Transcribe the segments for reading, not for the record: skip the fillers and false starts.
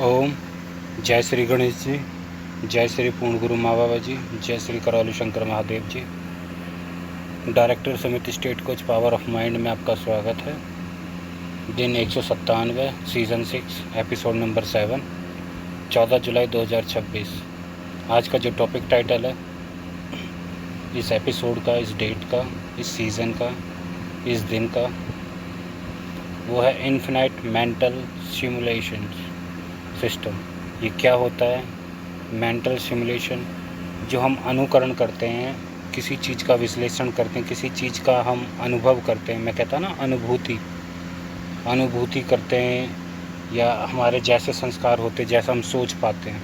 ओम। जय श्री गणेश जी, जय श्री पूर्ण गुरु माँ बाबा जी, जय श्री करौली शंकर महादेव जी। डायरेक्टर समिति state coach power of mind में आपका स्वागत है। दिन 197, सीज़न 6, एपिसोड नंबर 7, 14 जुलाई 2026। आज का जो टॉपिक टाइटल है इस एपिसोड का, इस डेट का, इस सीज़न का, इस दिन का, वो है इन्फिनाइट मेंटल सिमुलेशन सिस्टम। ये क्या होता है? मेंटल सिमुलेशन, जो हम अनुकरण करते हैं, किसी चीज़ का विश्लेषण करते हैं, किसी चीज़ का हम अनुभव करते हैं। मैं कहता ना अनुभूति करते हैं, या हमारे जैसे संस्कार होते, जैसा हम सोच पाते हैं,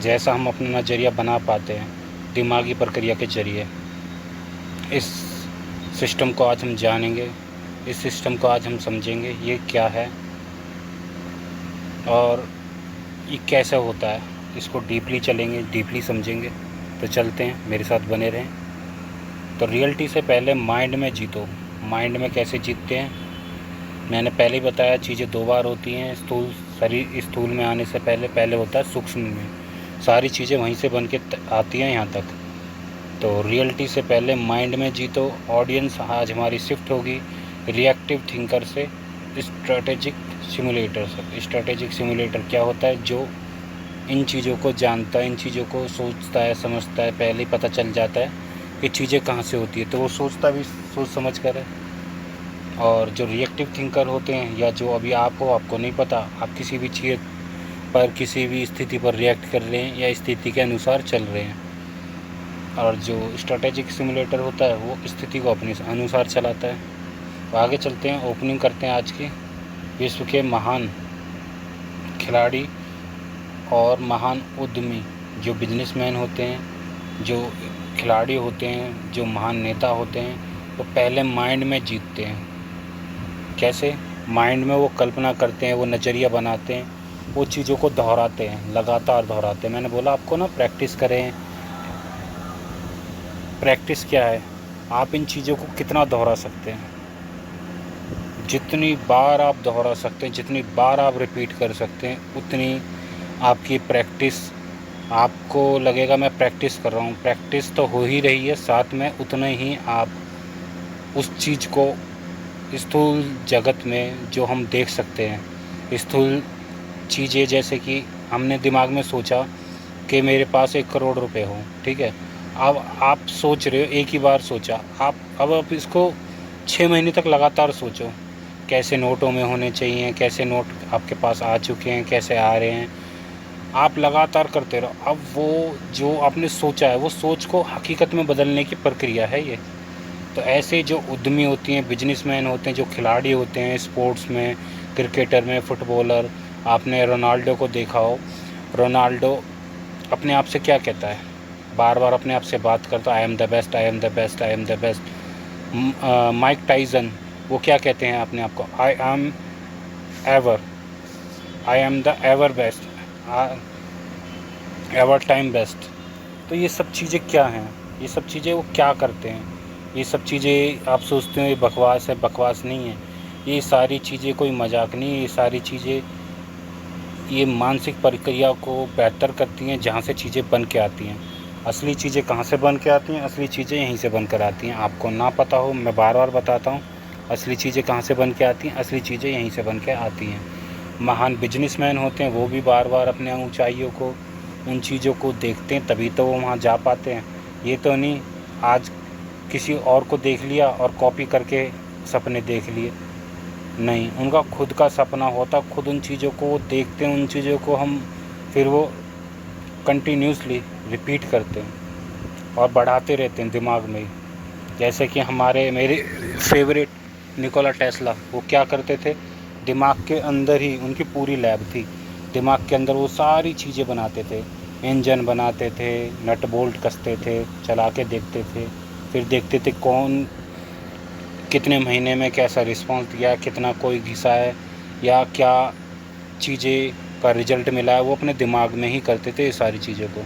जैसा हम अपना नज़रिया बना पाते हैं दिमागी प्रक्रिया के जरिए। इस सिस्टम को आज हम जानेंगे, इस सिस्टम को आज हम समझेंगे ये क्या है और ये कैसे होता है। इसको डीपली चलेंगे, डीपली समझेंगे। तो चलते हैं, मेरे साथ बने रहें। तो रियलिटी से पहले माइंड में जीतो। माइंड में कैसे जीतते हैं? मैंने पहले ही बताया, चीज़ें दो बार होती हैं। स्थूल में आने से पहले होता है सूक्ष्म में। सारी चीज़ें वहीं से बन के आती हैं यहाँ तक। तो रियलिटी से पहले माइंड में जीतो। ऑडियंस आज हमारी शिफ्ट होगी रिएक्टिव थिंकर से स्ट्रेटेजिक सिमुलेटर से। स्ट्रेटेजिक सिमुलेटर क्या होता है? जो इन चीज़ों को जानता है, इन चीज़ों को सोचता है, समझता है, पहले ही पता चल जाता है कि चीज़ें कहाँ से होती है, तो वो सोचता भी सोच समझ कर है। और जो रिएक्टिव थिंकर होते हैं, या जो अभी आपको नहीं पता, आप किसी भी चीज़ पर, किसी भी स्थिति पर रिएक्ट कर रहे हैं या स्थिति के अनुसार चल रहे हैं। और जो स्ट्रेटेजिक सिमुलेटर होता है वो स्थिति को अपने अनुसार चलाता है। तो आगे चलते हैं, ओपनिंग करते हैं आज की। विश्व के महान खिलाड़ी और महान उद्यमी, जो बिजनेसमैन होते हैं, जो खिलाड़ी होते हैं, जो महान नेता होते हैं, वो पहले माइंड में जीतते हैं। कैसे? माइंड में वो कल्पना करते हैं, वो नज़रिया बनाते हैं, वो चीज़ों को दोहराते हैं, लगातार दोहराते हैं। मैंने बोला आपको ना, प्रैक्टिस करें। प्रैक्टिस क्या है? आप इन चीज़ों को कितना दोहरा सकते हैं? जितनी बार आप दोहरा सकते हैं, जितनी बार आप रिपीट कर सकते हैं, उतनी आपकी प्रैक्टिस, आपको लगेगा मैं प्रैक्टिस कर रहा हूँ। प्रैक्टिस तो हो ही रही है, साथ में उतना ही आप उस चीज़ को स्थूल जगत में जो हम देख सकते हैं, स्थूल चीज़ें, जैसे कि हमने दिमाग में सोचा कि मेरे पास 1 करोड़ रुपए हो, ठीक है। अब आप सोच रहे हो, एक ही बार सोचा, आप इसको 6 महीने तक लगातार सोचो, कैसे नोटों में होने चाहिए, कैसे नोट आपके पास आ चुके हैं, कैसे आ रहे हैं। आप लगातार करते रहो। अब वो जो आपने सोचा है, वो सोच को हकीकत में बदलने की प्रक्रिया है ये। तो ऐसे जो उद्यमी होती हैं, बिजनेसमैन होते हैं, जो खिलाड़ी होते हैं स्पोर्ट्स में, क्रिकेटर में, फुटबॉलर, आपने रोनाल्डो को देखा हो। रोनाल्डो अपने आप से क्या कहता है? बार बार अपने आप से बात करता है, I am the best, I am the best, I am the best. Mike Tyson, वो क्या कहते हैं अपने आप को? I am the ever best, ever time best. तो ये सब चीज़ें क्या हैं? ये सब चीज़ें वो क्या करते हैं? ये सब चीज़ें आप सोचते हो ये बकवास है, बकवास नहीं है। ये सारी चीज़ें कोई मजाक नहीं है। ये सारी चीज़ें ये मानसिक प्रक्रिया को बेहतर करती हैं, जहाँ से चीज़ें बन के आती हैं। असली चीज़ें कहाँ से बन के आती हैं? असली चीज़ें यहीं से बन कर आती हैं। आपको ना पता हो, मैं बार बार बताता हूँ, असली चीज़ें कहाँ से बन के आती हैं? असली चीज़ें यहीं से बन के आती हैं। महान बिजनेसमैन होते हैं, वो भी बार बार अपने ऊंचाइयों को, उन चीज़ों को देखते हैं, तभी तो वो वहाँ जा पाते हैं। ये तो नहीं आज किसी और को देख लिया और कॉपी करके सपने देख लिए, नहीं। उनका खुद का सपना होता, खुद उन चीज़ों को वो देखते हैं, उन चीज़ों को हम फिर वो कंटिन्यूसली रिपीट करते हैं और बढ़ाते रहते हैं दिमाग में। जैसे कि मेरे फेवरेट निकोला टेस्ला, वो क्या करते थे? दिमाग के अंदर ही उनकी पूरी लैब थी। दिमाग के अंदर वो सारी चीज़ें बनाते थे, इंजन बनाते थे, नट बोल्ट कसते थे, चला के देखते थे, फिर देखते थे कौन कितने महीने में कैसा रिस्पांस दिया, कितना कोई घिसा है, या क्या चीज़ें का रिज़ल्ट मिला है। वो अपने दिमाग में ही करते थे ये सारी चीज़ों को।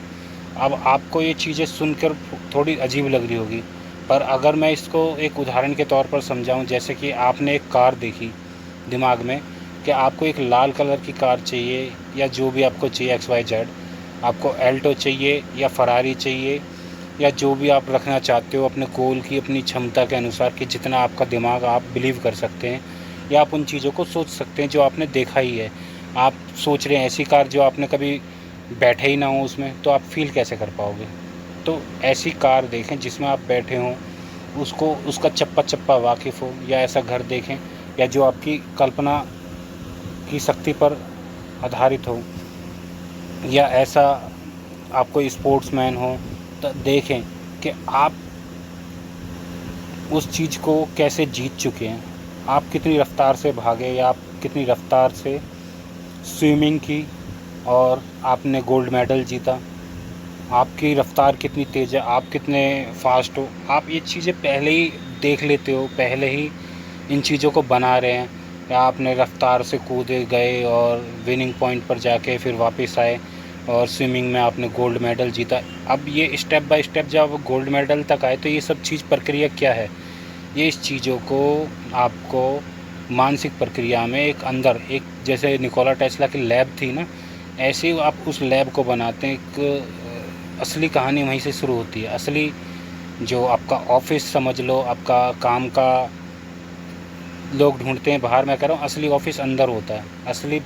अब आपको ये चीज़ें सुनकर थोड़ी अजीब लग रही होगी, पर अगर मैं इसको एक उदाहरण के तौर पर समझाऊं, जैसे कि आपने एक कार देखी दिमाग में, कि आपको एक लाल कलर की कार चाहिए या जो भी आपको चाहिए XYZ, आपको एल्टो चाहिए या फरारी चाहिए या जो भी आप रखना चाहते हो अपने गोल की अपनी क्षमता के अनुसार कि जितना आपका दिमाग आप बिलीव कर सकते हैं या आप उन चीज़ों को सोच सकते हैं जो आपने देखा ही है। आप सोच रहे हैं ऐसी कार जो आपने कभी बैठे ही ना हो उसमें, तो आप फ़ील कैसे कर पाओगे? तो ऐसी कार देखें जिसमें आप बैठे हों, उसको उसका चप्पा-चप्पा वाकिफ़ हो, या ऐसा घर देखें या जो आपकी कल्पना की शक्ति पर आधारित हो, या ऐसा आप कोई स्पोर्ट्समैन हो, तो देखें कि आप उस चीज़ को कैसे जीत चुके हैं। आप कितनी रफ़्तार से भागे या आप कितनी रफ़्तार से स्विमिंग की और आपने गोल्ड मेडल जीता। आपकी रफ़्तार कितनी तेज़ है, आप कितने फ़ास्ट हो। आप ये चीज़ें पहले ही देख लेते हो, पहले ही इन चीज़ों को बना रहे हैं, या आपने रफ़्तार से कूदे गए और विनिंग पॉइंट पर जाके फिर वापस आए और स्विमिंग में आपने गोल्ड मेडल जीता। अब ये स्टेप बाय स्टेप जब गोल्ड मेडल तक आए तो ये सब चीज़ प्रक्रिया क्या है? ये इस चीज़ों को आपको मानसिक प्रक्रिया में एक अंदर एक, जैसे निकोला टेस्ला की लैब थी ना, ऐसे ही आप उस लैब को बनाते हैं। एक असली कहानी वहीं से शुरू होती है। असली जो आपका ऑफ़िस समझ लो, आपका काम का लोग ढूँढते हैं बाहर, मैं कह रहा हूँ असली ऑफ़िस अंदर होता है, असली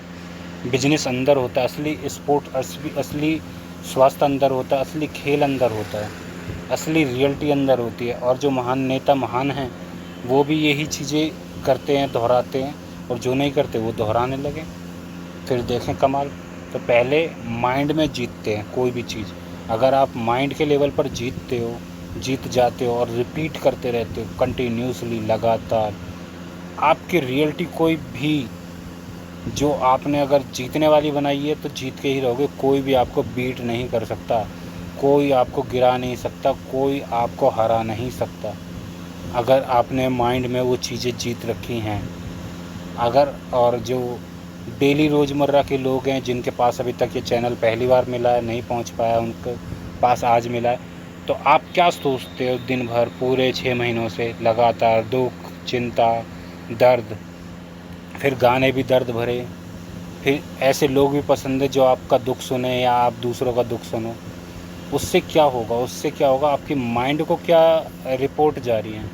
बिजनेस अंदर होता है, असली स्पोर्ट असली स्वास्थ्य अंदर होता है, असली खेल अंदर होता है, असली रियलिटी अंदर होती है। और जो महान नेता महान हैं वो भी यही चीज़ें करते हैं, दोहराते हैं, और जो नहीं करते वो दोहराने लगे, फिर देखें कमाल। तो पहले माइंड में जीतते हैं कोई भी चीज़। अगर आप माइंड के लेवल पर जीतते हो, जीत जाते हो और रिपीट करते रहते हो कंटिन्यूसली लगातार, आपकी रियलिटी कोई भी जो आपने अगर जीतने वाली बनाई है तो जीत के ही रहोगे। कोई भी आपको बीट नहीं कर सकता, कोई आपको गिरा नहीं सकता, कोई आपको हरा नहीं सकता, अगर आपने माइंड में वो चीज़ें जीत रखी हैं। अगर और जो डेली रोज़मर्रा के लोग हैं जिनके पास अभी तक ये चैनल पहली बार मिला है, नहीं पहुंच पाया, उनके पास आज मिला है, तो आप क्या सोचते हो दिन भर पूरे 6 महीनों से लगातार दुख, चिंता, दर्द, फिर गाने भी दर्द भरे, फिर ऐसे लोग भी पसंद है जो आपका दुख सुने या आप दूसरों का दुख सुनो। उससे क्या होगा? उससे क्या होगा? आपकी माइंड को क्या रिपोर्ट जा रही है?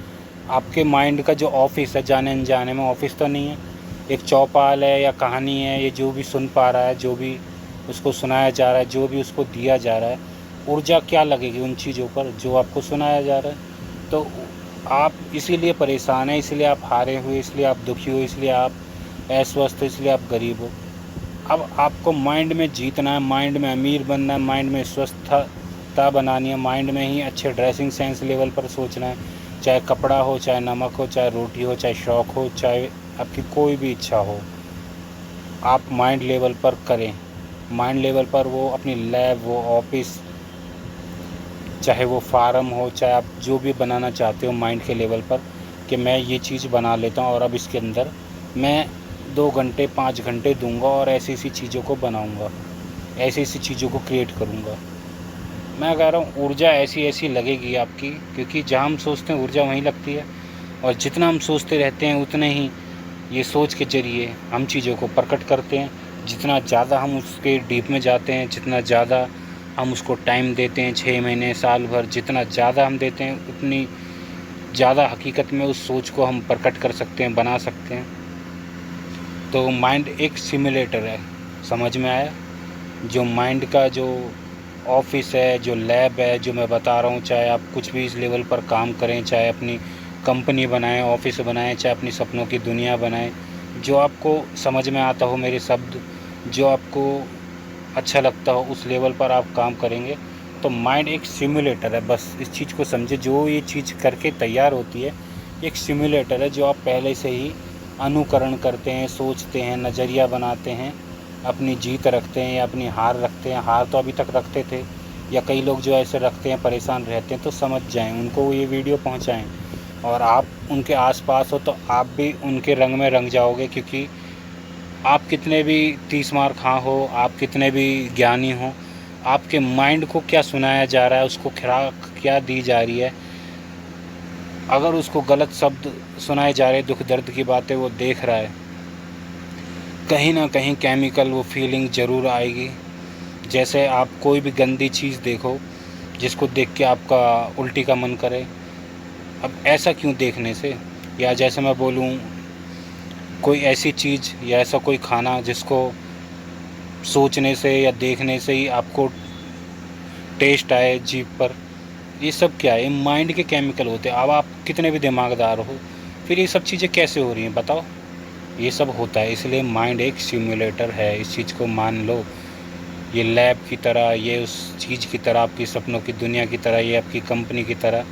आपके माइंड का जो ऑफिस है, जाने अनजाने में ऑफिस तो नहीं है, एक चौपाल है या कहानी है, ये जो भी सुन पा रहा है, जो भी उसको सुनाया जा रहा है, जो भी उसको दिया जा रहा है, ऊर्जा क्या लगेगी उन चीज़ों पर जो आपको सुनाया जा रहा है? तो आप इसीलिए परेशान हैं, इसलिए आप हारे हुए, इसलिए आप दुखी हो, इसलिए आप अस्वस्थ हो, इसलिए आप गरीब हो। अब आपको माइंड में जीतना है, माइंड में अमीर बनना है, माइंड में स्वस्थता बनानी है, माइंड में ही अच्छे ड्रेसिंग सेंस लेवल पर सोचना है। चाहे कपड़ा हो, चाहे नमक हो, चाहे रोटी हो, चाहे शौक़ हो, चाहे आपकी कोई भी इच्छा हो, आप माइंड लेवल पर करें। माइंड लेवल पर वो अपनी लैब, वो ऑफिस, चाहे वो फार्म हो, चाहे आप जो भी बनाना चाहते हो माइंड के लेवल पर, कि मैं ये चीज़ बना लेता हूँ और अब इसके अंदर मैं 2 घंटे 5 घंटे दूंगा और ऐसी चीज़ों को बनाऊंगा, ऐसी चीज़ों को क्रिएट करूंगा। मैं कह रहा हूँ ऊर्जा ऐसी लगेगी आपकी, क्योंकि जहाँ हम सोचते हैं ऊर्जा वहीं लगती है, और जितना हम सोचते रहते हैं उतने ही ये सोच के ज़रिए हम चीज़ों को प्रकट करते हैं। जितना ज़्यादा हम उसके डीप में जाते हैं, जितना ज़्यादा हम उसको टाइम देते हैं, 6 महीने, साल भर, जितना ज़्यादा हम देते हैं उतनी ज़्यादा हकीकत में उस सोच को हम प्रकट कर सकते हैं, बना सकते हैं। तो माइंड एक सिमुलेटर है, समझ में आया? जो माइंड का जो ऑफिस है, जो लैब है, जो मैं बता रहा हूँ, चाहे आप कुछ भी इस लेवल पर काम करें, चाहे अपनी कंपनी बनाएं, ऑफिस बनाएं, चाहे अपनी सपनों की दुनिया बनाएं, जो आपको समझ में आता हो मेरे शब्द, जो आपको अच्छा लगता हो, उस लेवल पर आप काम करेंगे। तो माइंड एक सिमुलेटर है, बस इस चीज़ को समझे। जो ये चीज़ करके तैयार होती है एक सिमुलेटर है, जो आप पहले से ही अनुकरण करते हैं, सोचते हैं, नज़रिया बनाते हैं, अपनी जीत रखते हैं या अपनी हार रखते हैं। हार तो अभी तक रखते थे, या कई लोग जो ऐसे रखते हैं, परेशान रहते हैं, तो समझ जाएं, उनको ये वीडियो पहुंचाएं, और आप उनके आसपास हो तो आप भी उनके रंग में रंग जाओगे। क्योंकि आप कितने भी 30 मार खा हो, आप कितने भी ज्ञानी हो, आपके माइंड को क्या सुनाया जा रहा है, उसको खुराक क्या दी जा रही है, अगर उसको गलत शब्द सुनाए जा रहे, दुख दर्द की बातें वो देख रहा है, कहीं ना कहीं केमिकल वो फीलिंग ज़रूर आएगी। जैसे आप कोई भी गंदी चीज़ देखो जिसको देख के आपका उल्टी का मन करे, अब ऐसा क्यों देखने से? या जैसे मैं बोलूँ, कोई ऐसी चीज़ या ऐसा कोई खाना जिसको सोचने से या देखने से ही आपको टेस्ट आए जीभ पर, ये सब क्या है? ये माइंड के केमिकल होते हैं। अब आप कितने भी दिमागदार हो, फिर ये सब चीज़ें कैसे हो रही हैं बताओ? ये सब होता है, इसलिए माइंड एक सिम्युलेटर है, इस चीज़ को मान लो। ये लैब की तरह, ये उस चीज़ की तरह, आपकी सपनों की दुनिया की तरह, ये आपकी कंपनी की तरह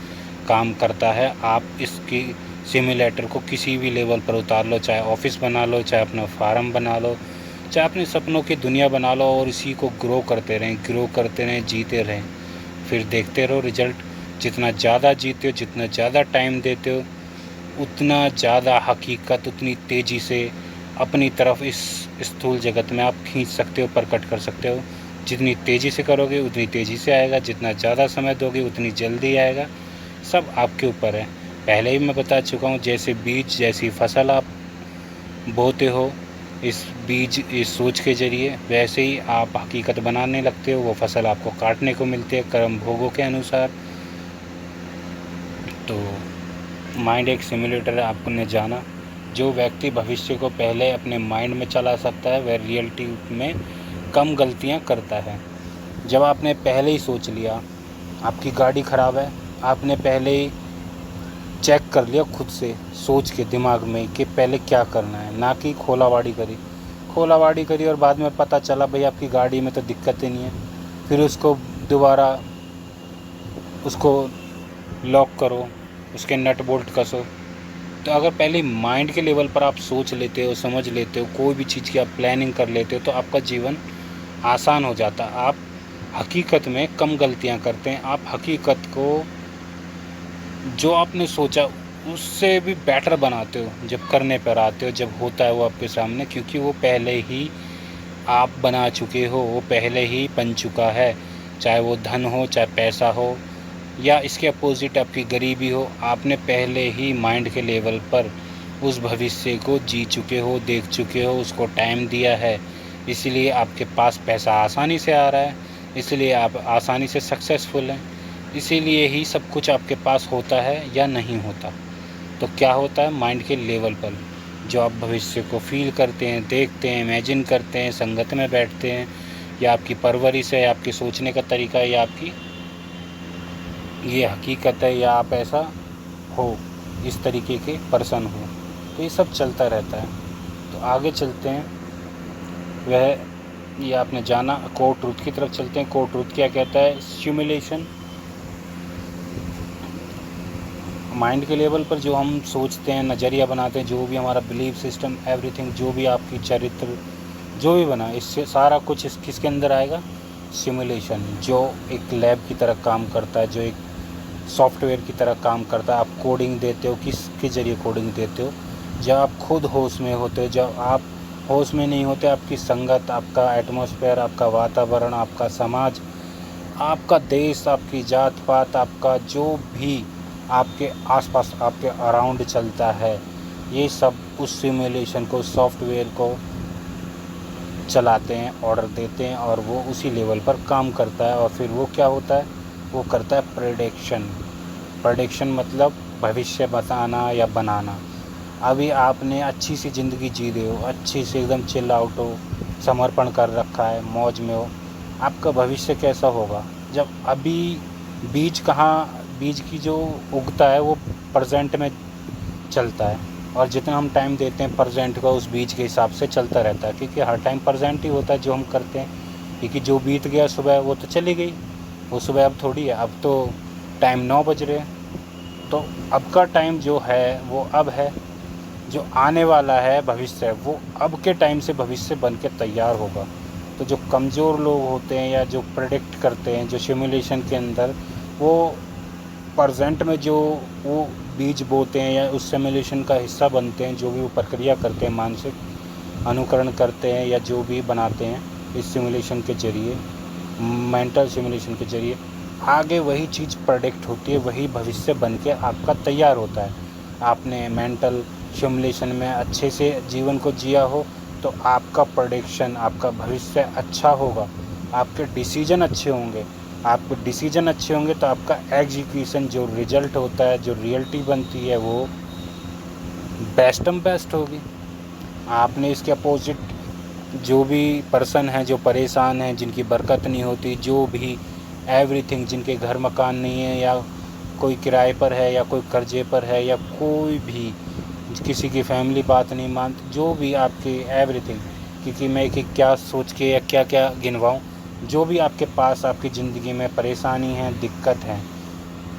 काम करता है। आप इसकी सिम्युलेटर को किसी भी लेवल पर उतार लो, चाहे ऑफिस बना लो, चाहे अपना फार्म बना लो, चाहे अपने सपनों की दुनिया बना लो, और इसी को ग्रो करते रहें, जीते रहें। फिर देखते रहो रिजल्ट। जितना ज़्यादा जीते हो, जितना ज़्यादा टाइम देते हो, उतना ज़्यादा हकीकत उतनी तेज़ी से अपनी तरफ इस स्थूल जगत में आप खींच सकते हो, प्रकट कर सकते हो। जितनी तेज़ी से करोगे उतनी तेज़ी से आएगा, जितना ज़्यादा समय दोगे उतनी जल्दी आएगा। सब आपके ऊपर है। पहले ही मैं बता चुका हूँ, जैसे बीज जैसी फसल आप बोते हो इस बीज, इस सोच के ज़रिए, वैसे ही आप हकीकत बनाने लगते हो। वो फसल आपको काटने को मिलती है कर्म भोगों के अनुसार। तो माइंड एक सिम्युलेटर है, आपने जाना। जो व्यक्ति भविष्य को पहले अपने माइंड में चला सकता है वह रियलिटी में कम गलतियां करता है। जब आपने पहले ही सोच लिया आपकी गाड़ी ख़राब है, आपने पहले ही चेक कर लिया खुद से सोच के दिमाग में कि पहले क्या करना है, ना कि खोलावाड़ी करी और बाद में पता चला भाई आपकी गाड़ी में तो दिक्कत ही नहीं है। फिर उसको दोबारा उसको लॉक करो, उसके नट बोल्ट कसो। तो अगर पहले माइंड के लेवल पर आप सोच लेते हो, समझ लेते हो, कोई भी चीज़ की आप प्लानिंग कर लेते हो, तो आपका जीवन आसान हो जाता। आप हकीकत में कम गलतियां करते हैं। आप हकीकत को जो आपने सोचा उससे भी बेटर बनाते हो जब करने पर आते हो, जब होता है वो आपके सामने, क्योंकि वो पहले ही आप बना चुके हो, वो पहले ही बन चुका है। चाहे वो धन हो, चाहे पैसा हो, या इसके अपोजिट आपकी गरीबी हो, आपने पहले ही माइंड के लेवल पर उस भविष्य को जी चुके हो, देख चुके हो, उसको टाइम दिया है। इसलिए आपके पास पैसा आसानी से आ रहा है, इसलिए आप आसानी से सक्सेसफुल हैं, इसीलिए ही सब कुछ आपके पास होता है या नहीं होता। तो क्या होता है माइंड के लेवल पर, जो आप भविष्य को फील करते हैं, देखते हैं, इमेजिन करते हैं, संगत में बैठते हैं, या आपकी परवरिश है, या आपके सोचने का तरीका है, या आपकी ये हकीकत है, या आप ऐसा हो, इस तरीके के पर्सन हो। तो ये सब चलता रहता है। तो आगे चलते हैं, वह ये आपने जाना, कोर ट्रूथ की तरफ चलते हैं। कोर ट्रूथ क्या कहता है? सिमुलेशन। माइंड के लेवल पर जो हम सोचते हैं, नज़रिया बनाते हैं, जो भी हमारा बिलीफ सिस्टम, एवरीथिंग, जो भी आपकी चरित्र जो भी बना, इससे सारा कुछ इस किसके अंदर आएगा? सिमुलेशन, जो एक लैब की तरह काम करता है, जो एक सॉफ्टवेयर की तरह काम करता है। आप कोडिंग देते हो, किसके ज़रिए कोडिंग देते हो? जब आप खुद होश में होते हो। जब आप होश में नहीं होते, आपकी संगत, आपका एटमॉस्फेयर, आपका वातावरण, आपका समाज, आपका देश, आपकी जात पात, आपका जो भी आपके आसपास, आपके अराउंड चलता है, ये सब उस सिमुलेशन को, सॉफ्टवेयर को चलाते हैं, ऑर्डर देते हैं, और वो उसी लेवल पर काम करता है। और फिर वो क्या होता है? वो करता है प्रेडिक्शन मतलब भविष्य बताना या बनाना। अभी आपने अच्छी सी ज़िंदगी जी रहे हो, अच्छी से एकदम चिल आउट हो, समर्पण कर रखा है, मौज में हो, आपका भविष्य कैसा होगा? जब अभी बीज की जो उगता है वो प्रेजेंट में चलता है, और जितना हम टाइम देते हैं प्रेजेंट को, उस बीज के हिसाब से चलता रहता है, क्योंकि हर टाइम प्रेजेंट ही होता है जो हम करते हैं। क्योंकि जो बीत गया सुबह वो तो चली गई, वो सुबह अब थोड़ी है। अब तो टाइम 9 बज रहे हैं, तो अब का टाइम जो है वो अब है। जो आने वाला है भविष्य है, वो अब के टाइम से भविष्य बन के तैयार होगा। तो जो कमज़ोर लोग होते हैं या जो प्रेडिक्ट करते हैं, जो सिमुलेशन के अंदर, वो प्रेजेंट में जो वो बीज बोते हैं या उस सिमुलेशन का हिस्सा बनते हैं, जो भी वो प्रक्रिया करते हैं, मानसिक अनुकरण करते हैं, या जो भी बनाते हैं इस सिमुलेशन के ज़रिए, मेंटल सिमुलेशन के ज़रिए, आगे वही चीज़ प्रेडिक्ट होती है, वही भविष्य बन के आपका तैयार होता है। आपने मेंटल सिमुलेशन में अच्छे से जीवन को जिया हो, तो आपका प्रेडिक्शन, आपका भविष्य अच्छा होगा, आपके डिसीजन अच्छे होंगे। आपके डिसीजन अच्छे होंगे तो आपका एग्जीक्यूशन, जो रिजल्ट होता है, जो रियलिटी बनती है, वो बेस्ट होगी। आपने इसके अपोजिट जो भी पर्सन हैं, जो परेशान हैं, जिनकी बरकत नहीं होती, जो भी एवरीथिंग, जिनके घर मकान नहीं है, या कोई किराए पर है, या कोई कर्जे पर है, या कोई भी किसी की फैमिली बात नहीं मानती, जो भी आपके एवरीथिंग, क्योंकि मैं कि क्या सोच के या क्या क्या गिनवाऊँ, जो भी आपके पास आपकी ज़िंदगी में परेशानी है, दिक्कत है,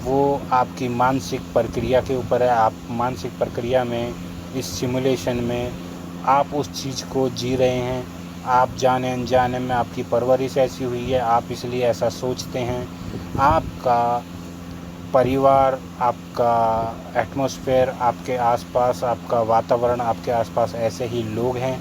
वो आपकी मानसिक प्रक्रिया के ऊपर है। आप मानसिक प्रक्रिया में, इस सिमुलेशन में आप उस चीज़ को जी रहे हैं। आप जाने अनजाने में, आपकी परवरिश ऐसी हुई है, आप इसलिए ऐसा सोचते हैं। आपका परिवार, आपका एटमॉस्फेयर, आपके आसपास, आपका वातावरण, आपके आसपास ऐसे ही लोग हैं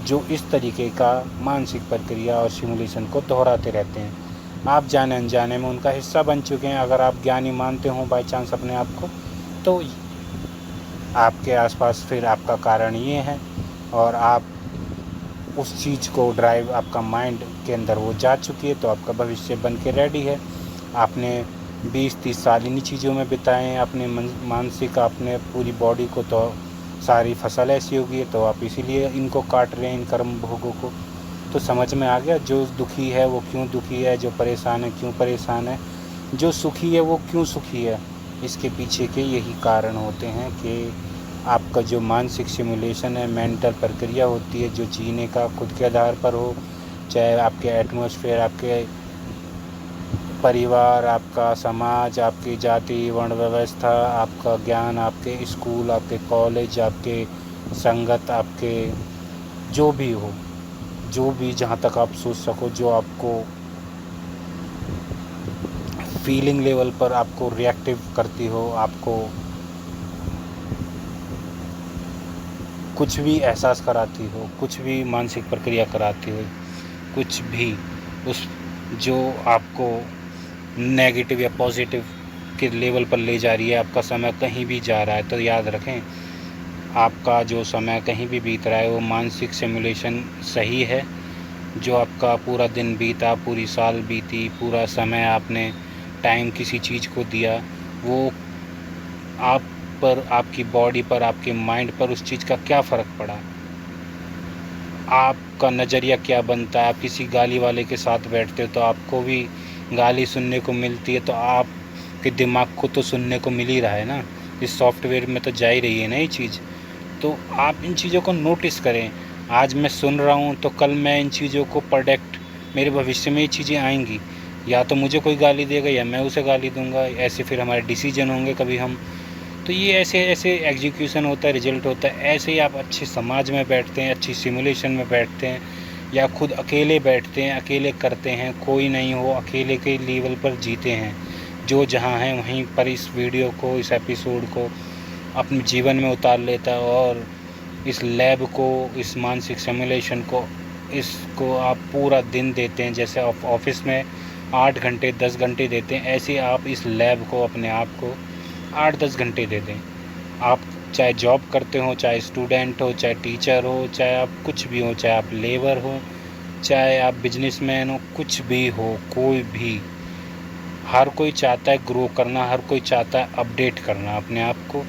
जो इस तरीके का मानसिक प्रक्रिया और सिमुलेशन को दोहराते रहते हैं। आप जाने अनजाने में उनका हिस्सा बन चुके हैं। अगर आप ज्ञानी मानते हो बाई चांस अपने आप को, तो आपके आसपास फिर आपका कारण ये है, और आप उस चीज़ को ड्राइव, आपका माइंड के अंदर वो जा चुकी है, तो आपका भविष्य बन के रेडी है। आपने 20-30 साल इन्हीं चीज़ों में बिताए हैं, अपने मानसिक, अपने पूरी बॉडी को, तो सारी फसल ऐसी होगी, तो आप इसीलिए इनको काट रहे हैं, इन कर्म भोगों को। तो समझ में आ गया, जो दुखी है वो क्यों दुखी है, जो परेशान है क्यों परेशान है, जो सुखी है वो क्यों सुखी है। इसके पीछे के यही कारण होते हैं कि आपका जो मानसिक सिमुलेशन है, मेंटल प्रक्रिया होती है, जो जीने का खुद के आधार पर हो, चाहे आपके एटमॉस्फेयर, आपके परिवार, आपका समाज, आपकी जाति वर्ण व्यवस्था, आपका ज्ञान, आपके स्कूल, आपके कॉलेज, आपके संगत, आपके जो भी हो, जो भी जहाँ तक आप सोच सको, जो आपको फीलिंग लेवल पर आपको रिएक्टिव करती हो, आपको कुछ भी एहसास कराती हो, कुछ भी मानसिक प्रक्रिया कराती हो, कुछ भी उस जो आपको नेगेटिव या पॉजिटिव के लेवल पर ले जा रही है, आपका समय कहीं भी जा रहा है, तो याद रखें, आपका जो समय कहीं भी बीत रहा है वो मानसिक सिमुलेशन सही है। जो आपका पूरा दिन बीता, पूरी साल बीती, पूरा समय आपने टाइम किसी चीज़ को दिया, वो आप पर, आपकी बॉडी पर, आपके माइंड पर उस चीज़ का क्या फ़र्क पड़ा, आपका नज़रिया क्या बनता है। आप किसी गाली वाले के साथ बैठते हो तो आपको भी गाली सुनने को मिलती है, तो आपके दिमाग को तो सुनने को मिल ही रहा है ना, इस सॉफ्टवेयर में तो जा ही रही है ना ये चीज़। तो आप इन चीज़ों को नोटिस करें। आज मैं सुन रहा हूँ तो कल मैं इन चीज़ों को प्रोडक्ट, मेरे भविष्य में ये चीज़ें आएंगी, या तो मुझे कोई गाली देगा या मैं उसे गाली दूंगा, ऐसे फिर हमारे डिसीजन होंगे कभी हम। तो ये ऐसे ऐसे एग्जीक्यूशन होता है, रिजल्ट होता है। ऐसे ही आप अच्छे समाज में बैठते हैं, अच्छी सिमुलेशन में बैठते हैं, या खुद अकेले बैठते हैं, अकेले करते हैं, कोई नहीं हो, अकेले के लेवल पर जीते हैं। जो जहाँ है वहीं पर इस वीडियो को, इस एपिसोड को अपने जीवन में उतार लेता है, और इस लैब को, इस मानसिक सिमुलेशन को, इसको आप पूरा दिन देते हैं। जैसे आप ऑफिस में 8 घंटे 10 घंटे देते हैं, ऐसे आप इस लैब को, अपने आप को 8-10 घंटे दे दें। आप चाहे जॉब करते हो, चाहे स्टूडेंट हो, चाहे टीचर हो, चाहे आप कुछ भी हो, चाहे आप लेबर हो, चाहे आप बिजनेसमैन हो, कुछ भी हो, कोई भी, हर कोई चाहता है ग्रो करना, हर कोई चाहता है अपडेट करना अपने आप को।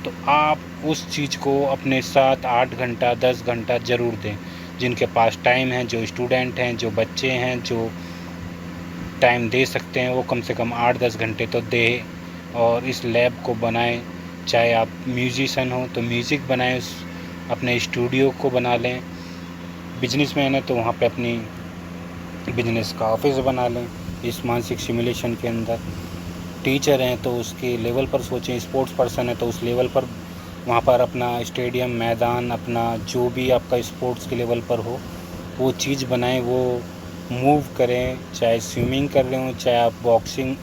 तो आप उस चीज़ को अपने साथ 8 घंटा 10 घंटा ज़रूर दें। जिनके पास टाइम है, जो स्टूडेंट हैं, जो बच्चे हैं, जो टाइम दे सकते हैं, वो कम से कम 8-10 घंटे तो दें, और इस लैब को बनाएं। चाहे आप म्यूजिशियन हो तो म्यूज़िक बनाएं, उस अपने स्टूडियो को बना लें। बिजनेसमैन है तो वहाँ पे अपनी बिजनेस का ऑफिस बना लें इस मानसिक सिमुलेशन के अंदर। टीचर हैं तो उसके लेवल पर सोचें, स्पोर्ट्स पर्सन है तो उस लेवल पर वहाँ पर अपना स्टेडियम, मैदान, अपना जो भी आपका स्पोर्ट्स के लेवल पर हो वो चीज़ बनाएं, वो मूव करें। चाहे स्विमिंग कर रहे हो, चाहे आप बॉक्सिंग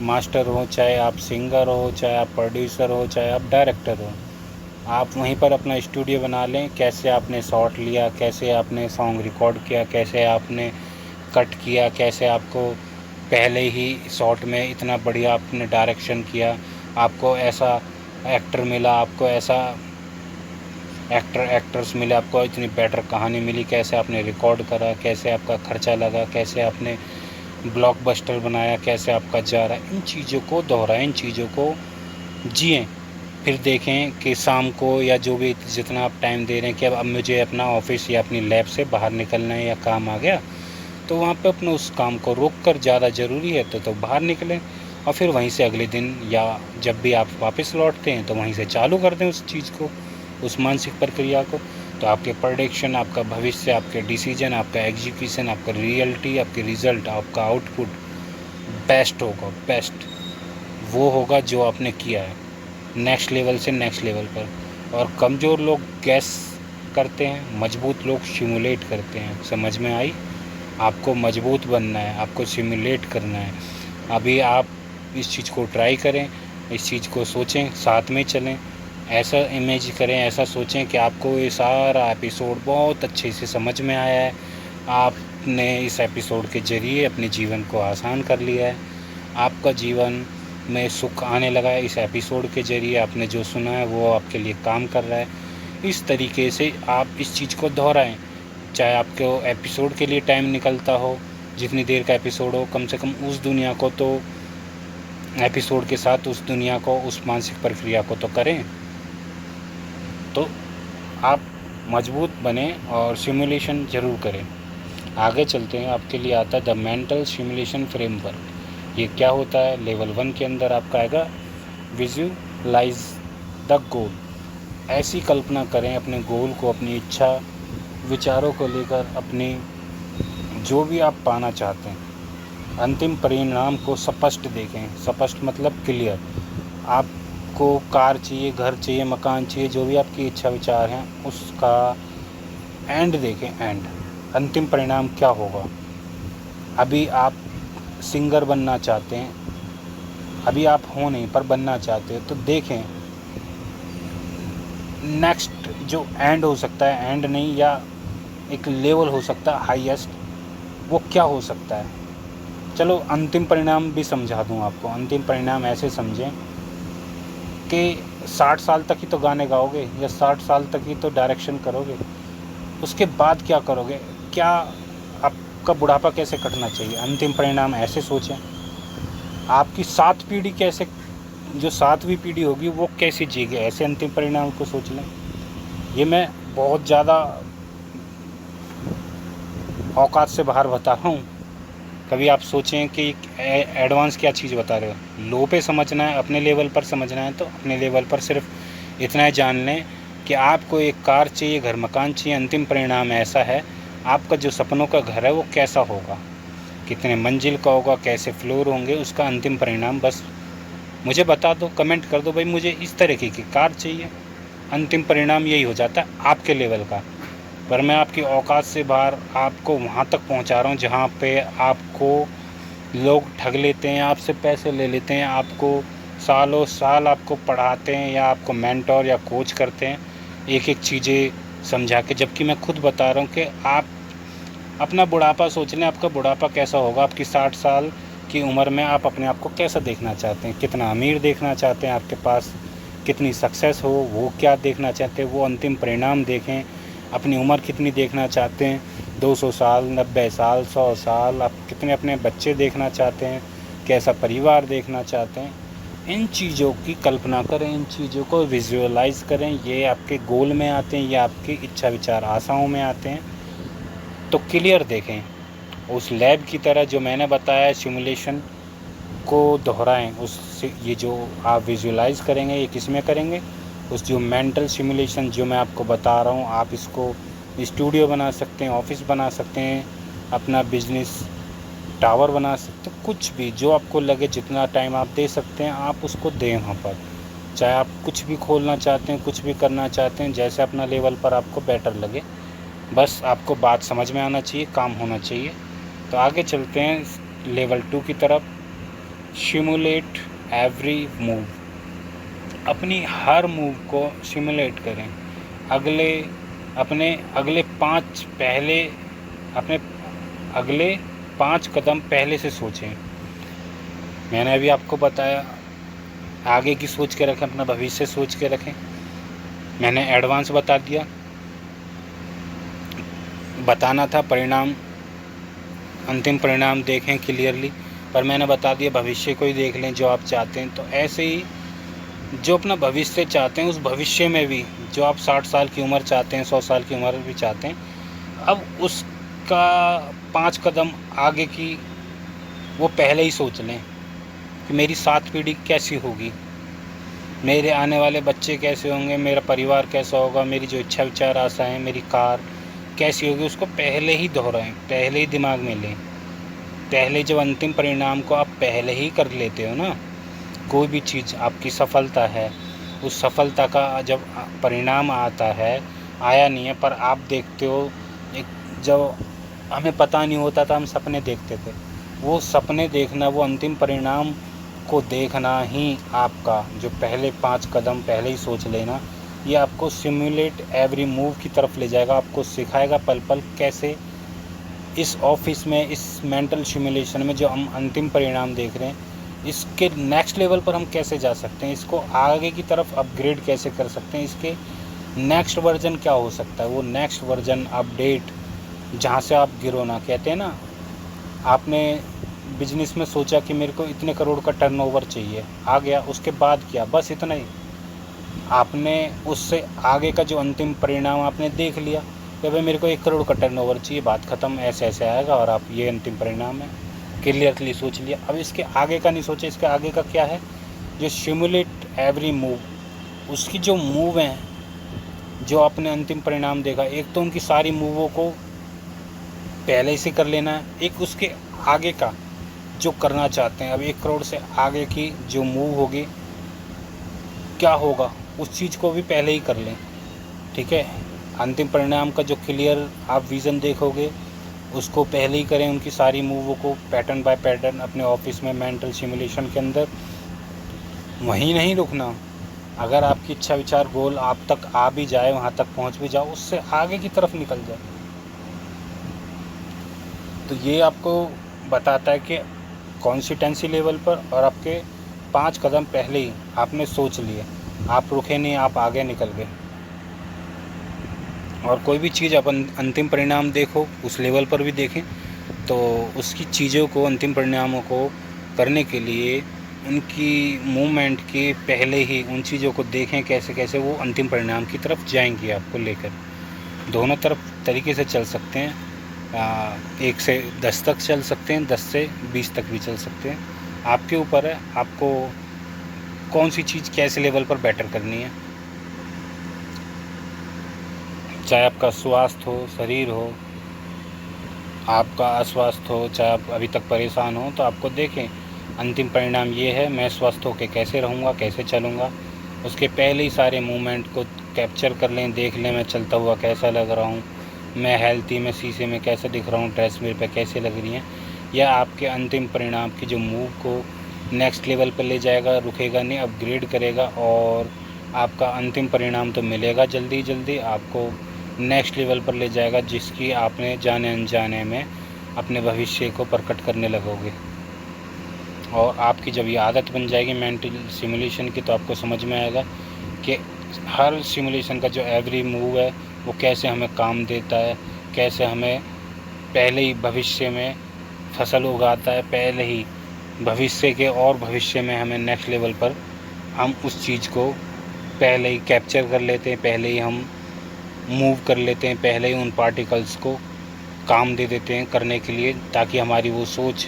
मास्टर हो, चाहे आप सिंगर हो, चाहे आप प्रोड्यूसर हो, चाहे आप डायरेक्टर हो, आप वहीं पर अपना स्टूडियो बना लें। कैसे आपने शॉट लिया, कैसे आपने सॉन्ग रिकॉर्ड किया, कैसे आपने कट किया, कैसे आपको पहले ही शॉट में इतना बढ़िया आपने डायरेक्शन किया, आपको ऐसा एक्टर मिला, आपको ऐसा एक्टर्स मिले आपको, इतनी बेटर कहानी मिली, कैसे आपने रिकॉर्ड करा, कैसे आपका खर्चा लगा, कैसे आपने ब्लॉकबस्टर बनाया, कैसे आपका जा रहा है। इन चीज़ों को दोहराएं, इन चीज़ों को जिएं। फिर देखें कि शाम को या जो भी जितना आप टाइम दे रहे हैं कि अब मुझे अपना ऑफिस या अपनी लैब से बाहर निकलना है या काम आ गया, तो वहाँ पे अपने उस काम को रोक कर, ज़्यादा ज़रूरी है तो बाहर निकलें और फिर वहीं से अगले दिन या जब भी आप वापस लौटते हैं तो वहीं से चालू कर दें उस चीज़ को, उस मानसिक प्रक्रिया को। तो आपके प्रेडिक्शन, आपका भविष्य, आपके डिसीजन, आपका एग्जीक्यूशन, आपका रियलिटी, आपके रिज़ल्ट, आपका आउटपुट बेस्ट होगा। बेस्ट वो होगा जो आपने किया है, नेक्स्ट लेवल से नेक्स्ट लेवल पर। और कमज़ोर लोग गैस करते हैं, मजबूत लोग सिमुलेट करते हैं। समझ में आई? आपको मजबूत बनना है, आपको सिमुलेट करना है। अभी आप इस चीज़ को ट्राई करें, इस चीज़ को सोचें, साथ में चलें। ऐसा इमेज करें, ऐसा सोचें कि आपको ये सारा एपिसोड बहुत अच्छे से समझ में आया है, आपने इस एपिसोड के ज़रिए अपने जीवन को आसान कर लिया है, आपका जीवन में सुख आने लगा है। इस एपिसोड के ज़रिए आपने जो सुना है वो आपके लिए काम कर रहा है। इस तरीके से आप इस चीज़ को दोहराएं, चाहे आपको एपिसोड के लिए टाइम निकलता हो, जितनी देर का एपिसोड हो, कम से कम उस दुनिया को तो एपिसोड के साथ उस दुनिया को, उस मानसिक प्रक्रिया को तो करें। तो आप मजबूत बने और सिमुलेशन ज़रूर करें। आगे चलते हैं, आपके लिए आता है द मेंटल सिमुलेशन फ्रेमवर्क। ये क्या होता है? लेवल 1 के अंदर आपका आएगा विजुअलाइज द गोल। ऐसी कल्पना करें अपने गोल को, अपनी इच्छा विचारों को लेकर, अपने जो भी आप पाना चाहते हैं, अंतिम परिणाम को स्पष्ट देखें। स्पष्ट मतलब क्लियर। आपको कार चाहिए, घर चाहिए, मकान चाहिए, जो भी आपकी इच्छा विचार हैं उसका एंड देखें। एंड अंतिम परिणाम क्या होगा। अभी आप सिंगर बनना चाहते हैं, अभी आप हो नहीं पर बनना चाहते हैं, तो देखें नेक्स्ट जो एंड हो सकता है, एंड नहीं या एक लेवल हो सकता है हाईएस्ट, वो क्या हो सकता है। चलो अंतिम परिणाम भी समझा दूं आपको। अंतिम परिणाम ऐसे समझें कि 60 साल तक ही तो गाने गाओगे या 60 साल तक ही तो डायरेक्शन करोगे, उसके बाद क्या करोगे, क्या आपका बुढ़ापा कैसे कटना चाहिए। अंतिम परिणाम ऐसे सोचें। आपकी 7 पीढ़ी कैसे, जो 7वीं पीढ़ी होगी वो कैसे जिएगी, ऐसे अंतिम परिणाम को सोच लें। ये मैं बहुत ज़्यादा औकात से बाहर बता रहा हूँ। कभी आप सोचें कि एडवांस क्या चीज़ बता रहे हो। लो पे समझना है, अपने लेवल पर समझना है तो अपने लेवल पर सिर्फ इतना ही जान लें कि आपको एक कार चाहिए, घर मकान चाहिए। अंतिम परिणाम ऐसा है, आपका जो सपनों का घर है वो कैसा होगा, कितने मंजिल का होगा, कैसे फ्लोर होंगे, उसका अंतिम परिणाम बस मुझे बता दो, कमेंट कर दो, भाई मुझे इस तरीके की कार चाहिए। अंतिम परिणाम यही हो जाता है आपके लेवल का। पर मैं आपकी औकात से बाहर आपको वहाँ तक पहुँचा रहा हूँ जहाँ पे आपको लोग ठग लेते हैं, आपसे पैसे ले लेते हैं, आपको सालों साल आपको पढ़ाते हैं या आपको मेंटोर या कोच करते हैं एक एक चीज़ें समझा के। जबकि मैं खुद बता रहा हूँ कि आप अपना बुढ़ापा सोच लें, आपका बुढ़ापा कैसा होगा। आपकी 60 साल की उम्र में आप अपने आप को कैसा देखना चाहते हैं, कितना अमीर देखना चाहते हैं, आपके पास कितनी सक्सेस हो, वो क्या देखना चाहते हैं, वो अंतिम परिणाम देखें। अपनी उम्र कितनी देखना चाहते हैं, 200 साल, 90 साल, 100 साल। आप कितने अपने बच्चे देखना चाहते हैं, कैसा परिवार देखना चाहते हैं। इन चीज़ों की कल्पना करें, इन चीज़ों को विजुअलाइज़ करें। ये आपके गोल में आते हैं, ये आपकी इच्छा विचार आशाओं में आते हैं। तो क्लियर देखें, उस लैब की तरह जो मैंने बताया सिमुलेशन को दोहराएं। उस ये जो आप विजुअलाइज़ करेंगे ये किस में करेंगे, उस जो मेंटल सिमुलेशन जो मैं आपको बता रहा हूँ, आप इसको स्टूडियो बना सकते हैं, ऑफिस बना सकते हैं, अपना बिजनेस टावर बना सकते हैं, कुछ भी जो आपको लगे, जितना टाइम आप दे सकते हैं आप उसको दें वहाँ पर। चाहे आप कुछ भी खोलना चाहते हैं, कुछ भी करना चाहते हैं, जैसे अपना लेवल पर आपको बेटर लगे, बस आपको बात समझ में आना चाहिए, काम होना चाहिए। तो आगे चलते हैं लेवल 2 की तरफ। Simulate every move. अपनी हर मूव को सिमुलेट करें। अपने अगले 5 कदम पहले से सोचें। मैंने अभी आपको बताया, आगे की सोच के रखें, अपना भविष्य सोच के रखें। मैंने एडवांस बता दिया, बताना था परिणाम, अंतिम परिणाम देखें क्लियरली, पर मैंने बता दिया भविष्य को ही देख लें जो आप चाहते हैं। तो ऐसे ही जो अपना भविष्य चाहते हैं, उस भविष्य में भी जो आप 60 साल की उम्र चाहते हैं, 100 साल की उम्र भी चाहते हैं, अब उसका 5 कदम आगे की वो पहले ही सोच लें कि मेरी 7 पीढ़ी कैसी होगी, मेरे आने वाले बच्चे कैसे होंगे, मेरा परिवार कैसा होगा, मेरी जो इच्छा विचार आशाएं, मेरी कार कैसी होगी, उसको पहले ही दोहराएं, पहले ही दिमाग में लें। पहले जब अंतिम परिणाम को आप पहले ही कर लेते हो ना, कोई भी चीज़ आपकी सफलता है, उस सफलता का जब परिणाम आता है, आया नहीं है पर आप देखते हो, एक जब हमें पता नहीं होता था हम सपने देखते थे, वो सपने देखना, वो अंतिम परिणाम को देखना ही आपका जो पहले 5 कदम पहले ही सोच लेना, ये आपको सिमुलेट एवरी मूव की तरफ ले जाएगा, आपको सिखाएगा पल पल कैसे इस ऑफिस में, इस मेंटल सिमुलेशन में जो हम अंतिम परिणाम देख रहे हैं, इसके नेक्स्ट लेवल पर हम कैसे जा सकते हैं, इसको आगे की तरफ अपग्रेड कैसे कर सकते हैं, इसके नेक्स्ट वर्जन क्या हो सकता है, वो नेक्स्ट वर्जन अपडेट जहाँ से आप गिरो ना। कहते हैं ना, आपने बिजनेस में सोचा कि मेरे को इतने करोड़ का टर्नओवर चाहिए, आ गया, उसके बाद क्या, बस इतना ही। आपने उससे आगे का जो अंतिम परिणाम आपने देख लिया कि भाई मेरे को 1 करोड़ का टर्नओवर चाहिए, बात ख़त्म, ऐसे ऐसे आएगा और आप ये अंतिम परिणाम है, क्लियरली सोच लिया। अब इसके आगे का नहीं सोचे, इसके आगे का क्या है, जो सिमुलेट एवरी मूव, उसकी जो मूव हैं, जो आपने अंतिम परिणाम देखा, एक तो उनकी सारी मूवों को पहले से कर लेना है, एक उसके आगे का जो करना चाहते हैं, अब 1 करोड़ से आगे की जो मूव होगी, क्या होगा, उस चीज़ को भी पहले ही कर लें। ठीक है, अंतिम परिणाम का जो क्लियर आप विज़न देखोगे, उसको पहले ही करें, उनकी सारी मूवों को पैटर्न बाय पैटर्न अपने ऑफिस में मेंटल सिमुलेशन के अंदर। वहीं नहीं रुकना, अगर आपकी इच्छा विचार गोल आप तक आ भी जाए, वहाँ तक पहुँच भी जाओ, उससे आगे की तरफ निकल जाए। तो ये आपको बताता है कि कॉन्सिस्टेंसी लेवल पर और आपके 5 कदम पहले ही आपने सोच लिए, आप रुके नहीं, आप आगे निकल गए। और कोई भी चीज़ अपन अंतिम परिणाम देखो, उस लेवल पर भी देखें, तो उसकी चीज़ों को, अंतिम परिणामों को करने के लिए उनकी मूवमेंट के पहले ही उन चीज़ों को देखें कैसे कैसे वो अंतिम परिणाम की तरफ जाएंगी आपको लेकर। दोनों तरफ तरीके से चल सकते हैं, 1 से 10 तक चल सकते हैं, 10 से 20 तक भी चल सकते हैं, आपके ऊपर है आपको कौन सी चीज़ कैसे लेवल पर बेटर करनी है। चाहे आपका स्वास्थ्य हो, शरीर हो, आपका अस्वस्थ हो, चाहे आप अभी तक परेशान हो, तो आपको देखें अंतिम परिणाम ये है, मैं स्वस्थ होकर कैसे रहूँगा, कैसे चलूँगा, उसके पहले ही सारे मूवमेंट को कैप्चर कर लें, देख लें मैं चलता हुआ कैसा लग रहा हूँ, मैं हेल्थी में शीशे में कैसे दिख रहा हूँ, ड्रेस मेरे पे कैसे लग रही है। यह आपके अंतिम परिणाम की जो मूव को नेक्स्ट लेवल पर ले जाएगा, रुकेगा नहीं, अपग्रेड करेगा, और आपका अंतिम परिणाम तो मिलेगा जल्दी जल्दी, आपको नेक्स्ट लेवल पर ले जाएगा, जिसकी आपने जाने अनजाने में अपने भविष्य को प्रकट करने लगोगे। और आपकी जब ये आदत बन जाएगी मेंटल सिमुलेशन की, तो आपको समझ में आएगा कि हर सिमुलेशन का जो एवरी मूव है वो कैसे हमें काम देता है, कैसे हमें पहले ही भविष्य में फसल उगाता है, पहले ही भविष्य के और भविष्य में हमें नेक्स्ट लेवल पर हम उस चीज़ को पहले ही कैप्चर कर लेते हैं, पहले ही हम मूव कर लेते हैं, पहले ही उन पार्टिकल्स को काम दे देते हैं करने के लिए, ताकि हमारी वो सोच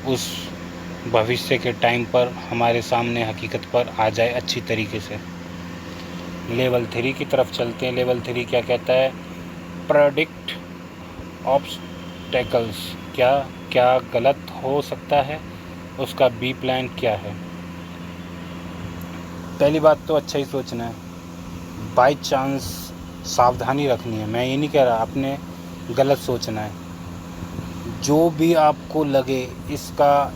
उस भविष्य के टाइम पर हमारे सामने हकीकत पर आ जाए अच्छी तरीके से। लेवल 3 की तरफ चलते हैं। लेवल 3 क्या कहता है, प्रेडिक्ट ऑब्स्टेकल्स, क्या क्या गलत हो सकता है, उसका बी प्लान क्या है। पहली बात तो अच्छा ही सोचना है, बाई चांस सावधानी रखनी है, मैं ये नहीं कह रहा आपने गलत सोचना है, जो भी आपको लगे इसका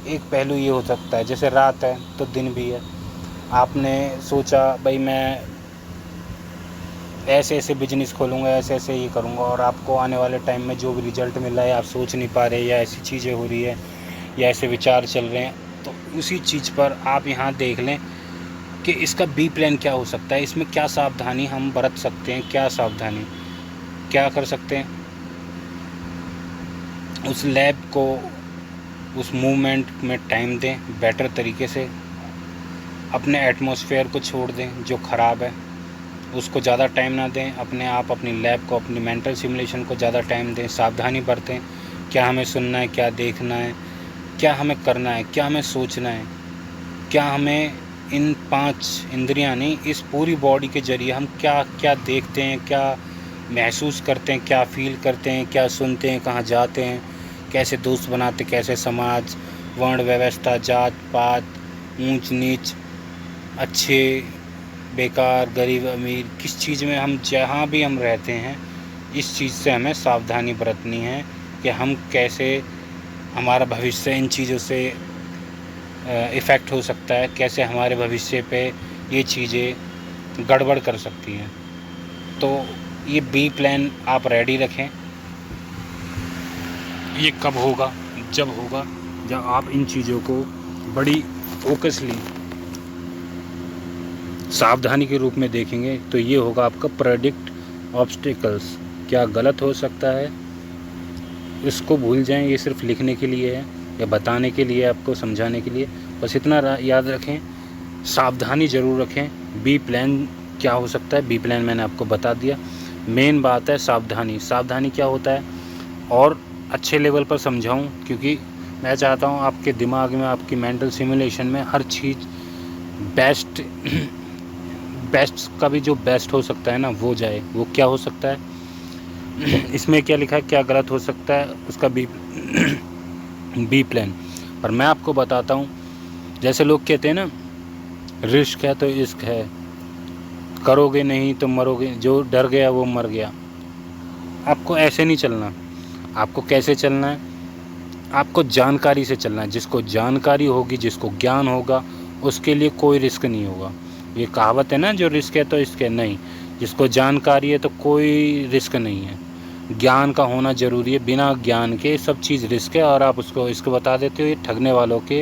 एक पहलू ये हो सकता है, जैसे रात है तो दिन भी है, आपने सोचा भाई मैं ऐसे ऐसे बिजनेस खोलूँगा, ऐसे ऐसे ये करूँगा, और आपको आने वाले टाइम में जो भी रिजल्ट मिल रहा है आप सोच नहीं पा रहे, या ऐसी चीज़ें हो रही है, या ऐसे विचार चल रहे हैं, तो उसी चीज़ पर आप यहाँ देख लें कि इसका बी प्लान क्या हो सकता है, इसमें क्या सावधानी हम बरत सकते हैं, क्या सावधानी क्या कर सकते हैं। उस लैब को उस मूवमेंट में टाइम दें, बेटर तरीके से अपने एटमॉस्फेयर को छोड़ दें जो ख़राब है, उसको ज़्यादा टाइम ना दें। अपने आप अपनी लैब को, अपनी मेंटल सिमुलेशन को ज़्यादा टाइम दें, सावधानी बरतें। क्या हमें सुनना है, क्या देखना है, क्या हमें करना है, क्या हमें सोचना है, क्या हमें इन 5 इंद्रियां नहीं, इस पूरी बॉडी के ज़रिए हम क्या क्या देखते हैं, क्या महसूस करते हैं, क्या फील करते हैं, क्या सुनते हैं, कहाँ जाते हैं, कैसे दोस्त बनाते, कैसे समाज, वर्ण व्यवस्था, जात पात, ऊंच नीच, अच्छे बेकार, गरीब अमीर, किस चीज़ में हम जहाँ भी हम रहते हैं, इस चीज़ से हमें सावधानी बरतनी है कि हम कैसे, हमारा भविष्य इन चीज़ों से इफ़ेक्ट हो सकता है, कैसे हमारे भविष्य पे ये चीज़ें गड़बड़ कर सकती हैं। तो ये बी प्लान आप रेडी रखें। ये कब होगा? जब आप इन चीज़ों को बड़ी फोकसली सावधानी के रूप में देखेंगे। तो ये होगा आपका प्रेडिक्ट ऑब्स्टिकल्स, क्या गलत हो सकता है, इसको भूल जाएं। ये सिर्फ लिखने के लिए है या बताने के लिए, आपको समझाने के लिए। बस इतना याद रखें, सावधानी ज़रूर रखें। बी प्लान क्या हो सकता है, बी प्लान मैंने आपको बता दिया। मेन बात है सावधानी। सावधानी क्या होता है और अच्छे लेवल पर समझाऊं, क्योंकि मैं चाहता हूं आपके दिमाग में, आपकी मेंटल सिमुलेशन में हर चीज़ बेस्ट का भी जो बेस्ट हो सकता है ना, वो जाए। वो क्या हो सकता है, इसमें क्या लिखा है, क्या गलत हो सकता है, उसका बी प्लान। और मैं आपको बताता हूँ, जैसे लोग कहते हैं ना, रिस्क है तो इश्क है, करोगे नहीं तो मरोगे, जो डर गया वो मर गया। आपको ऐसे नहीं चलना। आपको कैसे चलना है, आपको जानकारी से चलना है। जिसको जानकारी होगी, जिसको ज्ञान होगा, उसके लिए कोई रिस्क नहीं होगा। ये कहावत है ना, जो रिस्क है तो इसके नहीं, जिसको जानकारी है तो कोई रिस्क नहीं है। ज्ञान का होना ज़रूरी है। बिना ज्ञान के सब चीज़ रिस्क है। और आप इसको बता देते हो, ये ठगने वालों के,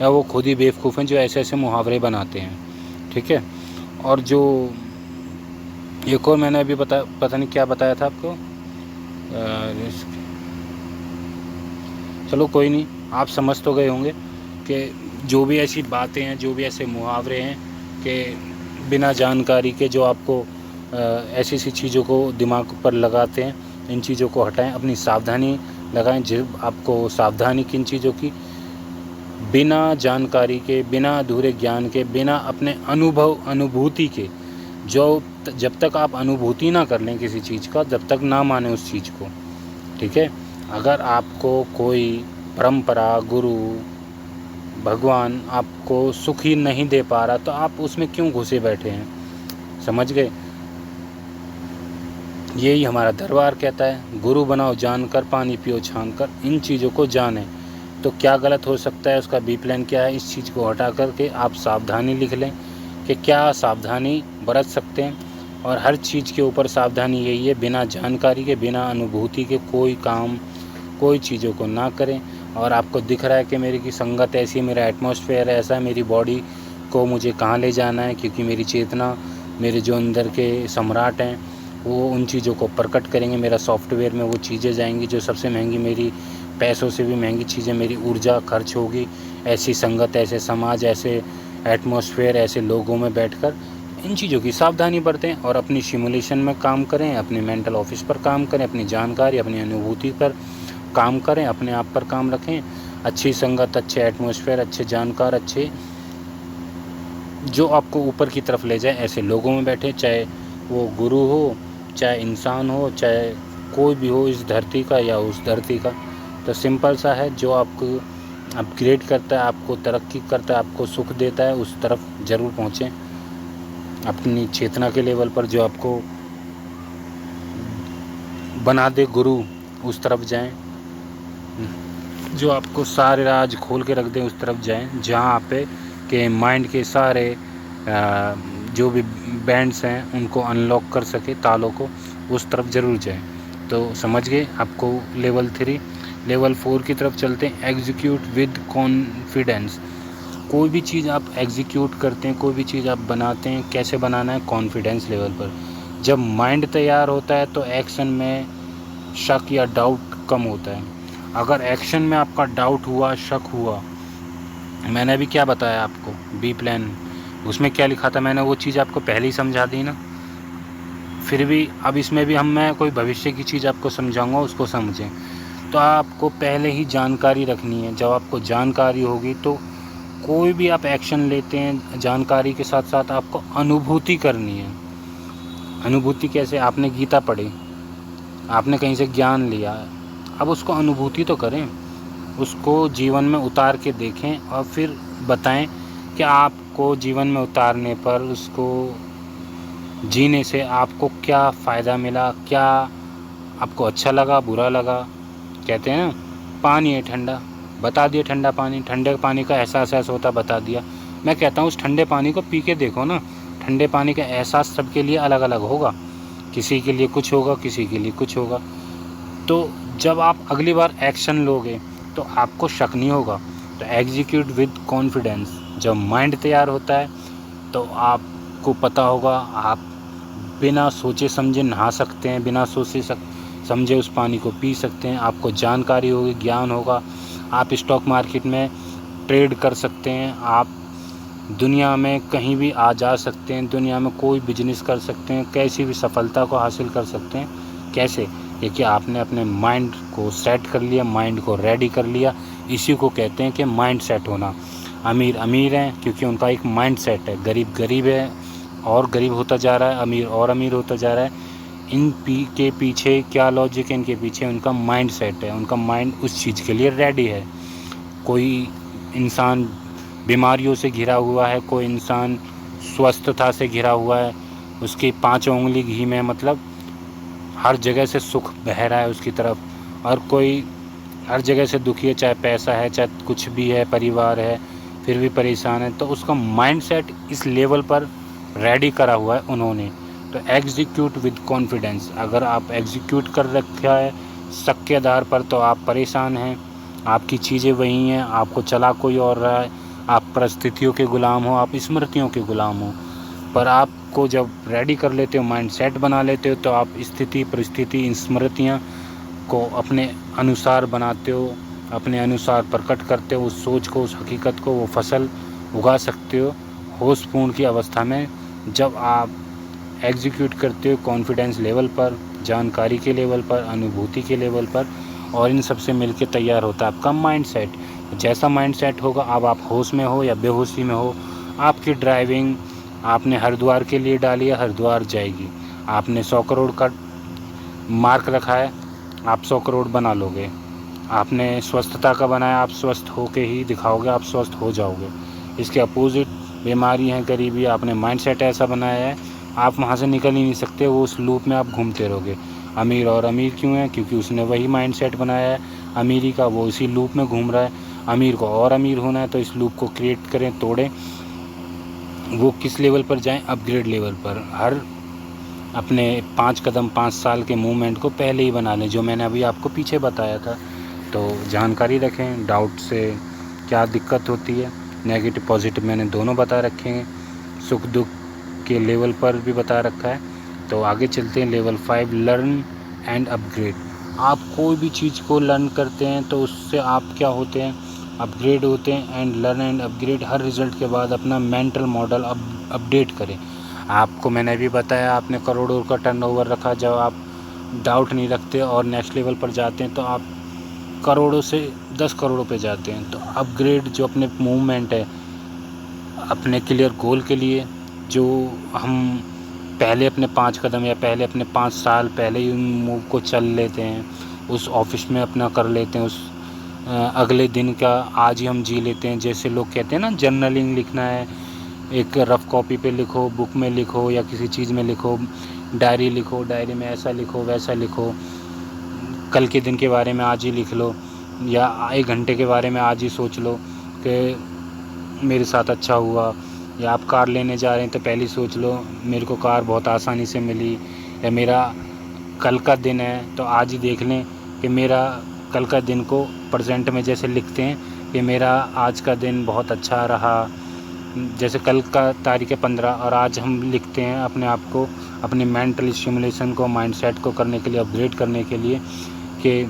या वो खुद ही बेवकूफ़ हैं जो ऐसे ऐसे मुहावरे बनाते हैं, ठीक है। और जो एक और मैंने अभी पता नहीं क्या बताया था आपको, रिस्क, चलो कोई नहीं, आप समझ तो गए होंगे कि जो भी ऐसी बातें हैं, जो भी ऐसे मुहावरे हैं कि बिना जानकारी के जो आपको ऐसी ऐसी चीज़ों को दिमाग पर लगाते हैं, इन चीज़ों को हटाएं, अपनी सावधानी लगाएं। जब आपको सावधानी किन चीज़ों की, बिना जानकारी के, बिना अधूरे ज्ञान के, बिना अपने अनुभूति के, जब तक आप अनुभूति ना कर लें किसी चीज़ का, जब तक ना माने उस चीज़ को, ठीक है। अगर आपको कोई परंपरा, गुरु, भगवान आपको सुख ही नहीं दे पा रहा, तो आप उसमें क्यों घुसे बैठे हैं, समझ गए। यही हमारा दरबार कहता है, गुरु बनाओ जानकर, पानी पियो छान कर। इन चीज़ों को जानें। तो क्या गलत हो सकता है, उसका बी प्लान क्या है, इस चीज़ को हटा करके आप सावधानी लिख लें कि क्या सावधानी बरत सकते हैं। और हर चीज़ के ऊपर सावधानी यही है, बिना जानकारी के, बिना अनुभूति के कोई काम, कोई चीज़ों को ना करें। और आपको दिख रहा है कि मेरी की संगत ऐसी है, मेरा एटमॉस्फेयर ऐसा है, मेरी बॉडी को मुझे कहाँ ले जाना है, क्योंकि मेरी चेतना, मेरे जो अंदर के सम्राट हैं, वो उन चीज़ों को प्रकट करेंगे। मेरा सॉफ्टवेयर में वो चीज़ें जाएंगी जो सबसे महंगी, मेरी पैसों से भी महंगी चीज़ें, मेरी ऊर्जा खर्च होगी ऐसी संगत, ऐसे समाज, ऐसे एटमॉस्फेयर, ऐसे लोगों में बैठकर। इन चीज़ों की सावधानी बरतें और अपनी सिमुलेशन में काम करें, अपने मेंटल ऑफिस पर काम करें, अपनी जानकारी, अपनी अनुभूति पर काम करें, अपने आप पर काम रखें। अच्छी संगत, अच्छे एटमॉस्फेयर, अच्छे जानकार, अच्छे जो आपको ऊपर की तरफ ले जाए, ऐसे लोगों में बैठे, चाहे वो गुरु हो, चाहे इंसान हो, चाहे कोई भी हो इस धरती का या उस धरती का। तो सिंपल सा है, जो आपको अपग्रेड करता है, आपको तरक्की करता है, आपको सुख देता है, उस तरफ ज़रूर पहुँचें। अपनी चेतना के लेवल पर जो आपको बना दे गुरु, उस तरफ जाएं। जो आपको सारे राज खोल के रख दें, उस तरफ जाएं, जहाँ पे के माइंड के सारे जो भी बैंड्स हैं उनको अनलॉक कर सके, तालों को, उस तरफ ज़रूर जाएं। तो समझ गए। आपको लेवल 3, लेवल 4 की तरफ चलते हैं। Execute with confidence. कोई भी चीज़ आप एग्जीक्यूट करते हैं, कोई भी चीज़ आप बनाते हैं, कैसे बनाना है? कॉन्फिडेंस लेवल पर। जब माइंड तैयार होता है तो एक्शन में शक या डाउट कम होता है। अगर एक्शन में आपका डाउट हुआ, शक हुआ, मैंने अभी क्या बताया आपको, बी प्लान, उसमें क्या लिखा था, मैंने वो चीज़ आपको पहले ही समझा दी ना। फिर भी अब इसमें भी मैं कोई भविष्य की चीज़ आपको समझाऊंगा, उसको समझें। तो आपको पहले ही जानकारी रखनी है। जब आपको जानकारी होगी तो कोई भी आप एक्शन लेते हैं, जानकारी के साथ साथ आपको अनुभूति करनी है। अनुभूति कैसे? आपने गीता पढ़ी, आपने कहीं से ज्ञान लिया, अब उसको अनुभूति तो करें, उसको जीवन में उतार के देखें और फिर बताएं कि आपको जीवन में उतारने पर, उसको जीने से आपको क्या फ़ायदा मिला, क्या आपको अच्छा लगा, बुरा लगा। कहते हैं ना, पानी है ठंडा, बता दिया ठंडा पानी, ठंडे पानी का एहसास ऐसा होता, बता दिया। मैं कहता हूँ उस ठंडे पानी को पी के देखो ना। ठंडे पानी का एहसास सबके लिए अलग अलग होगा, किसी के लिए कुछ होगा, किसी के लिए कुछ होगा। तो जब आप अगली बार एक्शन लोगे तो आपको शक नहीं होगा। तो एग्जीक्यूट विद कॉन्फिडेंस। जब माइंड तैयार होता है तो आपको पता होगा, आप बिना सोचे समझे नहा सकते हैं, बिना सोचे समझे उस पानी को पी सकते हैं। आपको जानकारी होगी, ज्ञान होगा, आप स्टॉक मार्केट में ट्रेड कर सकते हैं, आप दुनिया में कहीं भी आ जा सकते हैं, दुनिया में कोई बिजनेस कर सकते हैं, कैसी भी सफलता को हासिल कर सकते हैं। कैसे? क्योंकि आपने अपने माइंड को सेट कर लिया, माइंड को रेडी कर लिया। इसी को कहते हैं कि माइंड सेट होना। अमीर अमीर हैं क्योंकि उनका एक माइंड सेट है, गरीब गरीब है और गरीब होता जा रहा है, अमीर और अमीर होता जा रहा है। के पीछे क्या लॉजिक है? इनके पीछे उनका माइंड सेट है, उनका माइंड उस चीज़ के लिए रेडी है। कोई इंसान बीमारियों से घिरा हुआ है, कोई इंसान स्वस्थता से घिरा हुआ है, उसकी 5 उंगली घी में, मतलब हर जगह से सुख बह रहा है उसकी तरफ। और कोई हर जगह से दुखी है, चाहे पैसा है, चाहे कुछ भी है, परिवार है, फिर भी परेशान है। तो उसका माइंड सेट इस लेवल पर रेडी करा हुआ है उन्होंने। तो एग्जीक्यूट विद कॉन्फिडेंस। अगर आप एग्जीक्यूट कर रखा है शक के आधार पर तो आप परेशान हैं, आपकी चीज़ें वही हैं, आपको चला कोई और रहा है, आप परिस्थितियों के ग़ुलाम हो, आप स्मृतियों के ग़ुलाम हो। पर आपको जब रेडी कर लेते हो, माइंड सेट बना लेते हो, तो आप स्थिति, परिस्थिति, स्मृतियाँ को अपने अनुसार बनाते हो, अपने अनुसार प्रकट करते हो, उस सोच को, उस हकीकत को, वो फसल उगा सकते हो होशपूर्ण की अवस्था में। जब आप एग्जीक्यूट करते हो कॉन्फिडेंस लेवल पर, जानकारी के लेवल पर, अनुभूति के लेवल पर, और इन सब से मिलकर तैयार होता है आपका माइंड सेट। जैसा माइंड सेट होगा, अब आप होश में हो या बेहोशी में हो, आपकी ड्राइविंग आपने हरिद्वार के लिए डाली है, हरिद्वार जाएगी। आपने 100 करोड़ का मार्क रखा है, आप 100 करोड़ बना लोगे। आपने स्वस्थता का बनाया, आप स्वस्थ होके ही दिखाओगे, आप स्वस्थ हो जाओगे। इसके अपोजिट बीमारी है, गरीबी, आपने माइंड सेट ऐसा बनाया है, आप वहाँ से निकल ही नहीं सकते, वो उस लूप में आप घूमते रहोगे। अमीर और अमीर क्यों है? क्योंकि उसने वही माइंड सेट बनाया है अमीरी का, वो इसी लूप में घूम रहा है। अमीर को और अमीर होना है तो इस लूप को क्रिएट करें, तोड़ें। वो किस लेवल पर जाएं? अपग्रेड लेवल पर। हर अपने 5 कदम 5 साल के मूवमेंट को पहले ही बना लें, जो मैंने अभी आपको पीछे बताया था। तो जानकारी रखें, डाउट से क्या दिक्कत होती है, नेगेटिव पॉजिटिव मैंने दोनों बता रखे हैं, सुख दुख के लेवल पर भी बता रखा है। तो आगे चलते हैं लेवल 5, लर्न एंड अपग्रेड। आप कोई भी चीज़ को लर्न करते हैं तो उससे आप क्या होते हैं? अपग्रेड होते हैं। And learn and upgrade, her result के बाद अपना मेंटल मॉडल अपडेट करें। आपको मैंने भी बताया, आपने करोड़ों का टर्नओवर रखा, जब आप डाउट नहीं रखते और नेक्स्ट लेवल पर जाते हैं तो आप करोड़ों से 10 करोड़ों पे जाते हैं। तो अपग्रेड जो अपने मूवमेंट है, अपने क्लियर गोल के लिए, जो हम पहले अपने 5 कदम या पहले अपने 5 साल पहले ही उन मूव को चल लेते हैं, उस ऑफिस में अपना कर लेते हैं, उस अगले दिन का आज ही हम जी लेते हैं। जैसे लोग कहते हैं ना, जर्नलिंग लिखना है, एक रफ़ कॉपी पे लिखो, बुक में लिखो या किसी चीज़ में लिखो, डायरी लिखो, डायरी में ऐसा लिखो, वैसा लिखो, कल के दिन के बारे में आज ही लिख लो, या 1 घंटे के बारे में आज ही सोच लो कि मेरे साथ अच्छा हुआ। या आप कार लेने जा रहे हैं तो पहले सोच लो, मेरे को कार बहुत आसानी से मिली। या मेरा कल का दिन है तो आज ही देख लें कि मेरा कल का दिन को प्रेजेंट में जैसे लिखते हैं, कि मेरा आज का दिन बहुत अच्छा रहा। जैसे कल का तारीख़ है 15 और आज हम लिखते हैं अपने आप को, अपनी मेंटल स्टिमुलेशन को, माइंडसेट को करने के लिए, अपग्रेड करने के लिए कि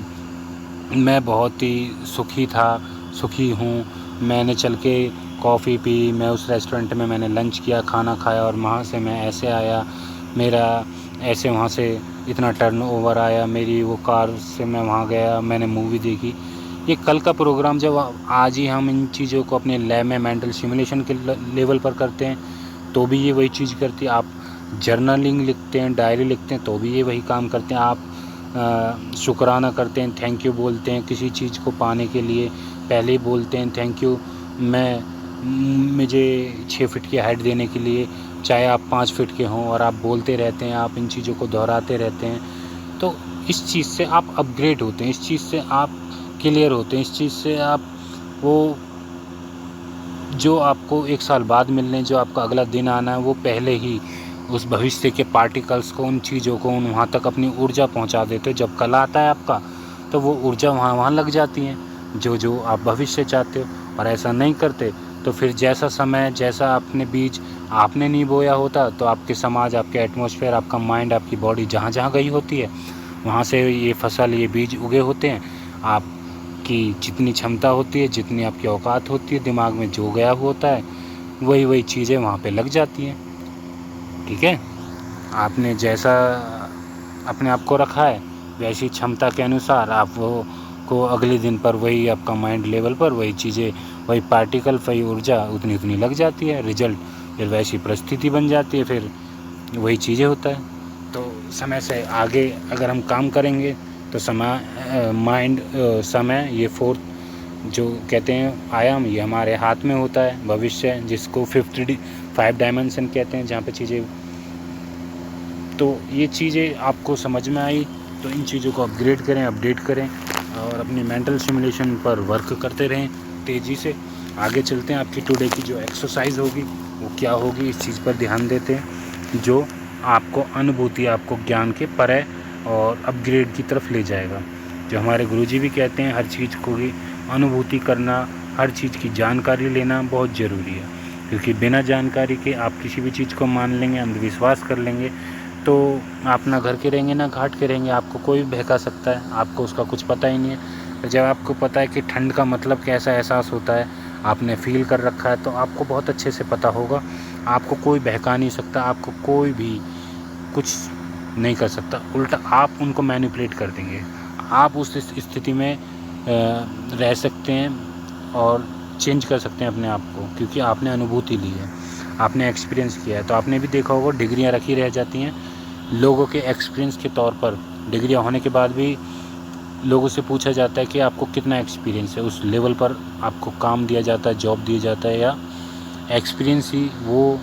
मैं बहुत ही सुखी हूँ। मैंने चल के कॉफ़ी पी, मैं उस रेस्टोरेंट में मैंने लंच किया, खाना खाया और वहाँ से मैं ऐसे आया, मेरा ऐसे वहाँ से इतना टर्नओवर आया, मेरी वो कार से मैं वहाँ गया, मैंने मूवी देखी। ये कल का प्रोग्राम जब आज ही हम इन चीज़ों को अपने लैब में मेंटल स्टिमुलेशन के लेवल पर करते हैं तो भी ये वही चीज़ करती है। आप जर्नलिंग लिखते हैं, डायरी लिखते हैं तो भी ये वही काम करते हैं। आप शुक्राना करते हैं, थैंक यू बोलते हैं किसी चीज़ को पाने के लिए, पहले ही बोलते हैं थैंक यू मुझे 6 फीट की हाइट देने के लिए, चाहे आप 5 फीट के हों, और आप बोलते रहते हैं, आप इन चीज़ों को दोहराते रहते हैं। तो इस चीज़ से आप अपग्रेड होते हैं, इस चीज़ से आप क्लियर होते हैं, इस चीज़ से आप वो जो आपको 1 साल बाद मिलने, जो आपका अगला दिन आना है, वो पहले ही उस भविष्य के पार्टिकल्स को, उन चीज़ों को वहाँ तक अपनी ऊर्जा पहुँचा देते हो। जब कल आता है आपका तो वो ऊर्जा वहाँ लग जाती है जो आप भविष्य चाहते हो। और ऐसा नहीं करते तो फिर जैसा समय, जैसा आपने बीज आपने नहीं बोया होता तो आपके समाज, आपके एटमॉस्फेयर, आपका माइंड, आपकी बॉडी जहाँ गई होती है वहाँ से ये फसल, ये बीज उगे होते हैं। आपकी जितनी क्षमता होती है, जितनी आपकी औकात होती है, दिमाग में जो गया होता है वही चीज़ें वहाँ पे लग जाती हैं। ठीक है, आपने जैसा अपने आप को रखा है वैसी क्षमता के अनुसार आप वो को अगले दिन पर वही आपका माइंड लेवल पर वही चीज़ें, वही पार्टिकल, वही ऊर्जा उतनी लग जाती है। रिजल्ट फिर वैसी परिस्थिति बन जाती है, फिर वही चीज़ें होता है। तो समय से आगे अगर हम काम करेंगे तो समय ये 4th जो कहते हैं आयाम, ये हमारे हाथ में होता है। भविष्य जिसको 5 डायमेंशन कहते हैं, जहाँ पे चीज़ें, तो ये चीज़ें आपको समझ में आई तो इन चीज़ों को अपग्रेड करें, अपडेट करें और अपनी मेंटल स्टिमुलेशन पर वर्क करते रहें तेज़ी से। आगे चलते हैं, आपकी टुडे की जो एक्सरसाइज होगी वो क्या होगी, इस चीज़ पर ध्यान देते हैं जो आपको अनुभूति, आपको ज्ञान के परे और अपग्रेड की तरफ ले जाएगा। जो हमारे गुरुजी भी कहते हैं, हर चीज़ को ही अनुभूति करना, हर चीज़ की जानकारी लेना बहुत ज़रूरी है, क्योंकि बिना जानकारी के आप किसी भी चीज़ को मान लेंगे, अंधविश्वास कर लेंगे तो आप ना घर के रहेंगे ना घाट के रहेंगे। आपको कोई भी बहका सकता है, आपको उसका कुछ पता ही नहीं है। जब आपको पता है कि ठंड का मतलब कैसा एहसास होता है, आपने फ़ील कर रखा है, तो आपको बहुत अच्छे से पता होगा आपको कोई बहका नहीं सकता, आपको कोई भी कुछ नहीं कर सकता। उल्टा आप उनको मैनिपुलेट कर देंगे। आप उस स्थिति में रह सकते हैं और चेंज कर सकते हैं अपने आप को, क्योंकि आपने अनुभूति ली है, आपने एक्सपीरियंस किया है। तो आपने भी देखा होगा डिग्रियां रखी रह जाती हैं लोगों के एक्सपीरियंस के तौर पर। डिग्रियां होने के बाद भी लोगों से पूछा जाता है कि आपको कितना एक्सपीरियंस है, उस लेवल पर आपको काम दिया जाता है, जॉब दिया जाता है, या एक्सपीरियंस ही वो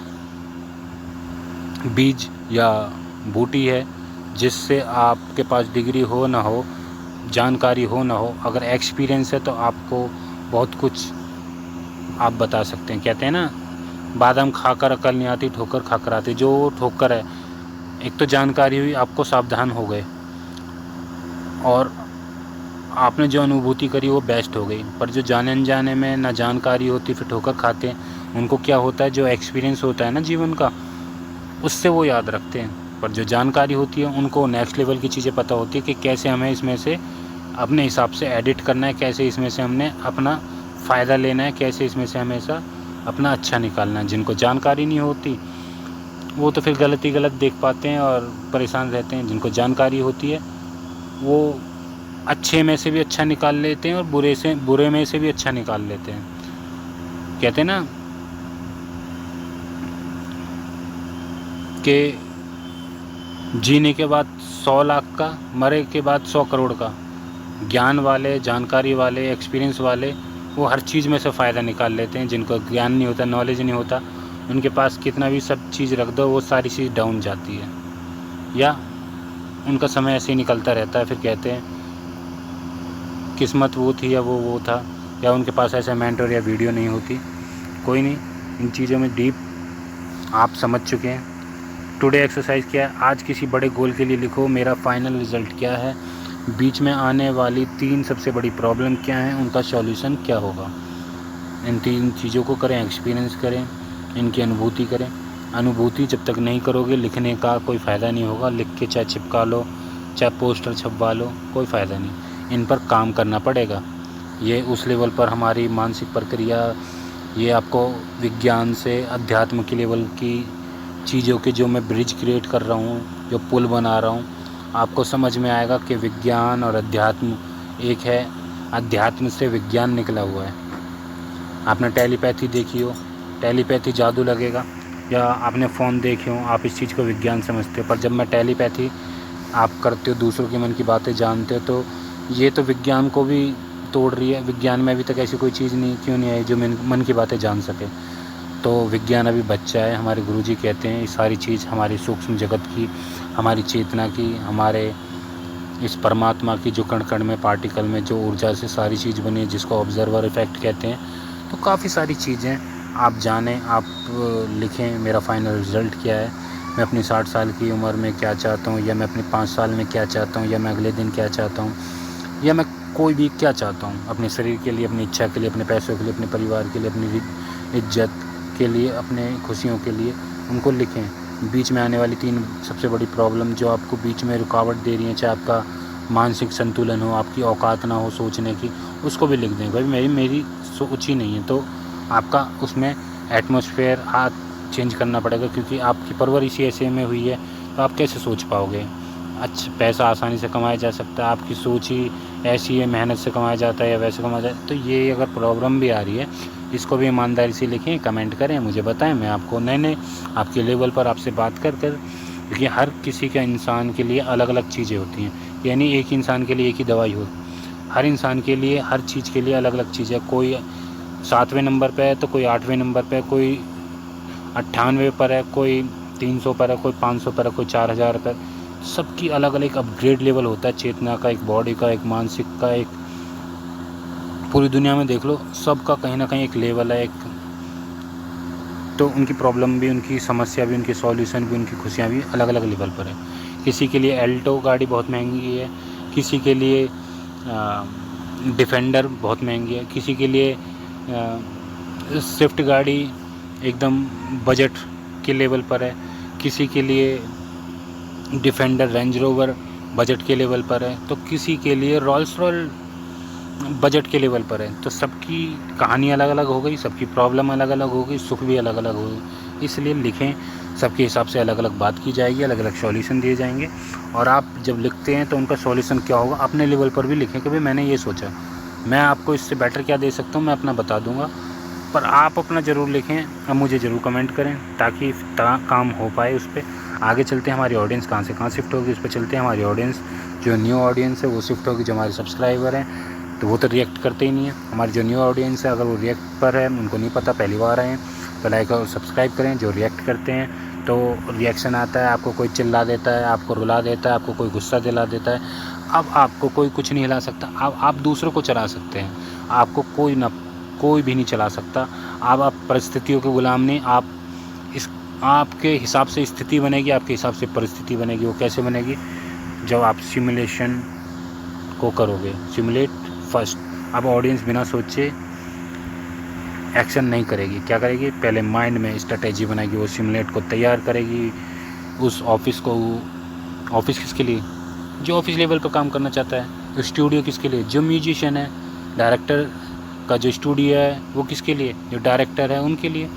बीज या बूटी है जिससे आपके पास डिग्री हो ना हो, जानकारी हो ना हो, अगर एक्सपीरियंस है तो आपको बहुत कुछ आप बता सकते हैं। कहते हैं ना, बादाम खाकर अकल नहीं आती, ठोकर खाकर आती। जो ठोकर है, एक तो जानकारी हुई, आपको सावधान हो गए और आपने जो अनुभूति करी वो बेस्ट हो गई। पर जो जाने अनजाने में ना जानकारी होती फिर ठोकर खाते हैं, उनको क्या होता है, जो एक्सपीरियंस होता है ना जीवन का, उससे वो याद रखते हैं। पर जो जानकारी होती है उनको नेक्स्ट लेवल की चीज़ें पता होती है कि कैसे हमें इसमें से अपने हिसाब से एडिट करना है, कैसे इसमें से हमने अपना फ़ायदा लेना है, कैसे इसमें से हमेशा अपना अच्छा निकालना है। जिनको जानकारी नहीं होती वो तो फिर गलत देख पाते हैं और परेशान रहते हैं। जिनको जानकारी होती है वो अच्छे में से भी अच्छा निकाल लेते हैं और बुरे में से भी अच्छा निकाल लेते हैं। कहते हैं ना कि जीने के बाद 100 लाख का, मरे के बाद 100 करोड़ का। ज्ञान वाले, जानकारी वाले, एक्सपीरियंस वाले वो हर चीज़ में से फ़ायदा निकाल लेते हैं। जिनको ज्ञान नहीं होता, नॉलेज नहीं होता, उनके पास कितना भी सब चीज़ रख दो वो सारी चीज़ डाउन जाती है, या उनका समय ऐसे ही निकलता रहता है। फिर कहते हैं किस्मत वो थी या वो था, या उनके पास ऐसा मेंटर या वीडियो नहीं होती। कोई नहीं, इन चीज़ों में डीप आप समझ चुके हैं। टुडे एक्सरसाइज क्या है, आज किसी बड़े गोल के लिए लिखो मेरा फाइनल रिज़ल्ट क्या है, बीच में आने वाली 3 सबसे बड़ी प्रॉब्लम क्या है, उनका सॉल्यूशन क्या होगा। इन 3 चीज़ों को करें, एक्सपीरियंस करें, इनकी अनुभूति करें। अनुभूति जब तक नहीं करोगे लिखने का कोई फ़ायदा नहीं होगा। लिख के चाहे चिपका लो, चाहे पोस्टर छपवा लो, कोई फ़ायदा नहीं। इन पर काम करना पड़ेगा। ये उस लेवल पर हमारी मानसिक प्रक्रिया, ये आपको विज्ञान से अध्यात्म के लेवल की चीज़ों के जो मैं ब्रिज क्रिएट कर रहा हूँ, जो पुल बना रहा हूँ, आपको समझ में आएगा कि विज्ञान और अध्यात्म एक है। अध्यात्म से विज्ञान निकला हुआ है। आपने टेलीपैथी देखी हो, टेलीपैथी जादू लगेगा, या आपने फ़ोन देखे हो, आप इस चीज़ को विज्ञान समझते हो। पर जब मैं टेलीपैथी आप करते हो, दूसरों के मन की बातें जानते हो, तो ये तो विज्ञान को भी तोड़ रही है। विज्ञान में अभी तक ऐसी कोई चीज़ नहीं क्यों नहीं आई जो मन की बातें जान सके। तो विज्ञान अभी बच्चा है। हमारे गुरुजी कहते हैं ये सारी चीज़ हमारी सूक्ष्म जगत की, हमारी चेतना की, हमारे इस परमात्मा की जो कण कण में, पार्टिकल में जो ऊर्जा से सारी चीज़ बनी है, जिसको ऑब्जर्वर इफ़ेक्ट कहते हैं। तो काफ़ी सारी चीज़ें आप जानें, आप लिखें मेरा फाइनल रिज़ल्ट क्या है, मैं अपनी 60 साल की उम्र में क्या चाहता हूँ, या मैं अपने 5 साल में क्या चाहता हूँ, या मैं अगले दिन क्या चाहता हूँ, या मैं कोई भी क्या चाहता हूँ अपने शरीर के लिए, अपनी इच्छा के लिए, अपने पैसों के लिए, अपने परिवार के लिए, अपनी इज्जत के लिए, अपने खुशियों के लिए, उनको लिखें। बीच में आने वाली 3 सबसे बड़ी प्रॉब्लम जो आपको बीच में रुकावट दे रही है, चाहे आपका मानसिक संतुलन हो, आपकी औकात ना हो सोचने की, उसको भी लिख दें। भाई मेरी सोच ही नहीं है, तो आपका उसमें एटमॉस्फेयर चेंज करना पड़ेगा, क्योंकि आपकी परवरिश ही ऐसे में हुई है, तो आप कैसे सोच पाओगे। अच्छा, पैसा आसानी से कमाया जा सकता है, आपकी सोच ही ऐसी है, मेहनत से कमाया जाता है या वैसे कमाया जाता है। तो ये अगर प्रॉब्लम भी आ रही है, इसको भी ईमानदारी से लिखें, कमेंट करें, मुझे बताएं। मैं आपको नए आपके लेवल पर आपसे बात कर क्योंकि हर किसी का इंसान के लिए अलग अलग चीज़ें होती हैं। यानी एक इंसान के लिए एक ही दवाई हो, हर इंसान के लिए हर चीज़ के लिए अलग अलग चीज़ है। कोई 7वें नंबर पर है तो कोई 8वें नंबर पर है, कोई 98 पर है, कोई 300 पर है, कोई 500 पर है, कोई 4000 पर। सबकी अलग अलग अपग्रेड लेवल होता है, चेतना का, एक बॉडी का, एक मानसिक का, एक पूरी दुनिया में देख लो, सबका कहीं ना कहीं एक लेवल है। एक तो उनकी प्रॉब्लम भी, उनकी समस्या भी, उनकी सॉल्यूशन भी, उनकी खुशियाँ भी अलग अलग लेवल पर है। किसी के लिए एल्टो गाड़ी बहुत महंगी है, किसी के लिए डिफेंडर बहुत महंगी है, किसी के लिए स्विफ्ट गाड़ी एकदम बजट के लेवल पर है, किसी के लिए डिफेंडर रेंज रोवर बजट के लेवल पर है, तो किसी के लिए रॉल्स रॉयल बजट के लेवल पर है। तो सबकी कहानी अलग अलग हो गई, सबकी प्रॉब्लम अलग अलग हो गई, सुख भी अलग अलग हो गई। इसलिए लिखें, सबके हिसाब से अलग अलग बात की जाएगी, अलग अलग सॉल्यूशन दिए जाएंगे। और आप जब लिखते हैं तो उनका सॉल्यूशन क्या होगा अपने लेवल पर भी लिखें कि भाई मैंने ये सोचा, मैं आपको इससे बेटर क्या दे सकता हूँ, मैं अपना बता दूँगा। पर आप अपना ज़रूर लिखें और मुझे ज़रूर कमेंट करें, ताकि काम हो पाए उस पर। आगे चलते हैं, हमारी ऑडियंस कहाँ से कहाँ शिफ्ट होगी उस पर चलते हैं। हमारी ऑडियंस जो न्यू ऑडियंस है वो शिफ्ट होगी, जो हमारे सब्सक्राइबर हैं तो वो तो रिएक्ट करते ही नहीं है। हमारी जो न्यू ऑडियंस है, अगर वो रिएक्ट पर है, उनको नहीं पता, पहली बार आए हैं, तो लाइक और सब्सक्राइब करें। जो रिएक्ट करते हैं तो रिएक्शन आता है, आपको कोई चिल्ला देता है, आपको रुला देता है, आपको कोई गुस्सा दिला देता है। अब आपको कोई कुछ नहीं हिला सकता, अब आप दूसरों को चला सकते हैं, आपको कोई भी नहीं चला सकता। अब आप परिस्थितियों के गुलाम नहीं, आप आपके हिसाब से स्थिति बनेगी, आपके हिसाब से परिस्थिति बनेगी। वो कैसे बनेगी? जब आप सिमुलेशन को करोगे, सिमुलेट फर्स्ट। अब ऑडियंस बिना सोचे एक्शन नहीं करेगी, क्या करेगी? पहले माइंड में स्ट्रेटेजी बनाएगी, वो सिमुलेट को तैयार करेगी, उस ऑफिस को। ऑफिस किसके लिए? जो ऑफिस लेवल पर काम करना चाहता है। स्टूडियो किसके लिए? जो म्यूजिशियन है, डायरेक्टर का जो स्टूडियो है वो किसके लिए? जो डायरेक्टर है उनके लिए।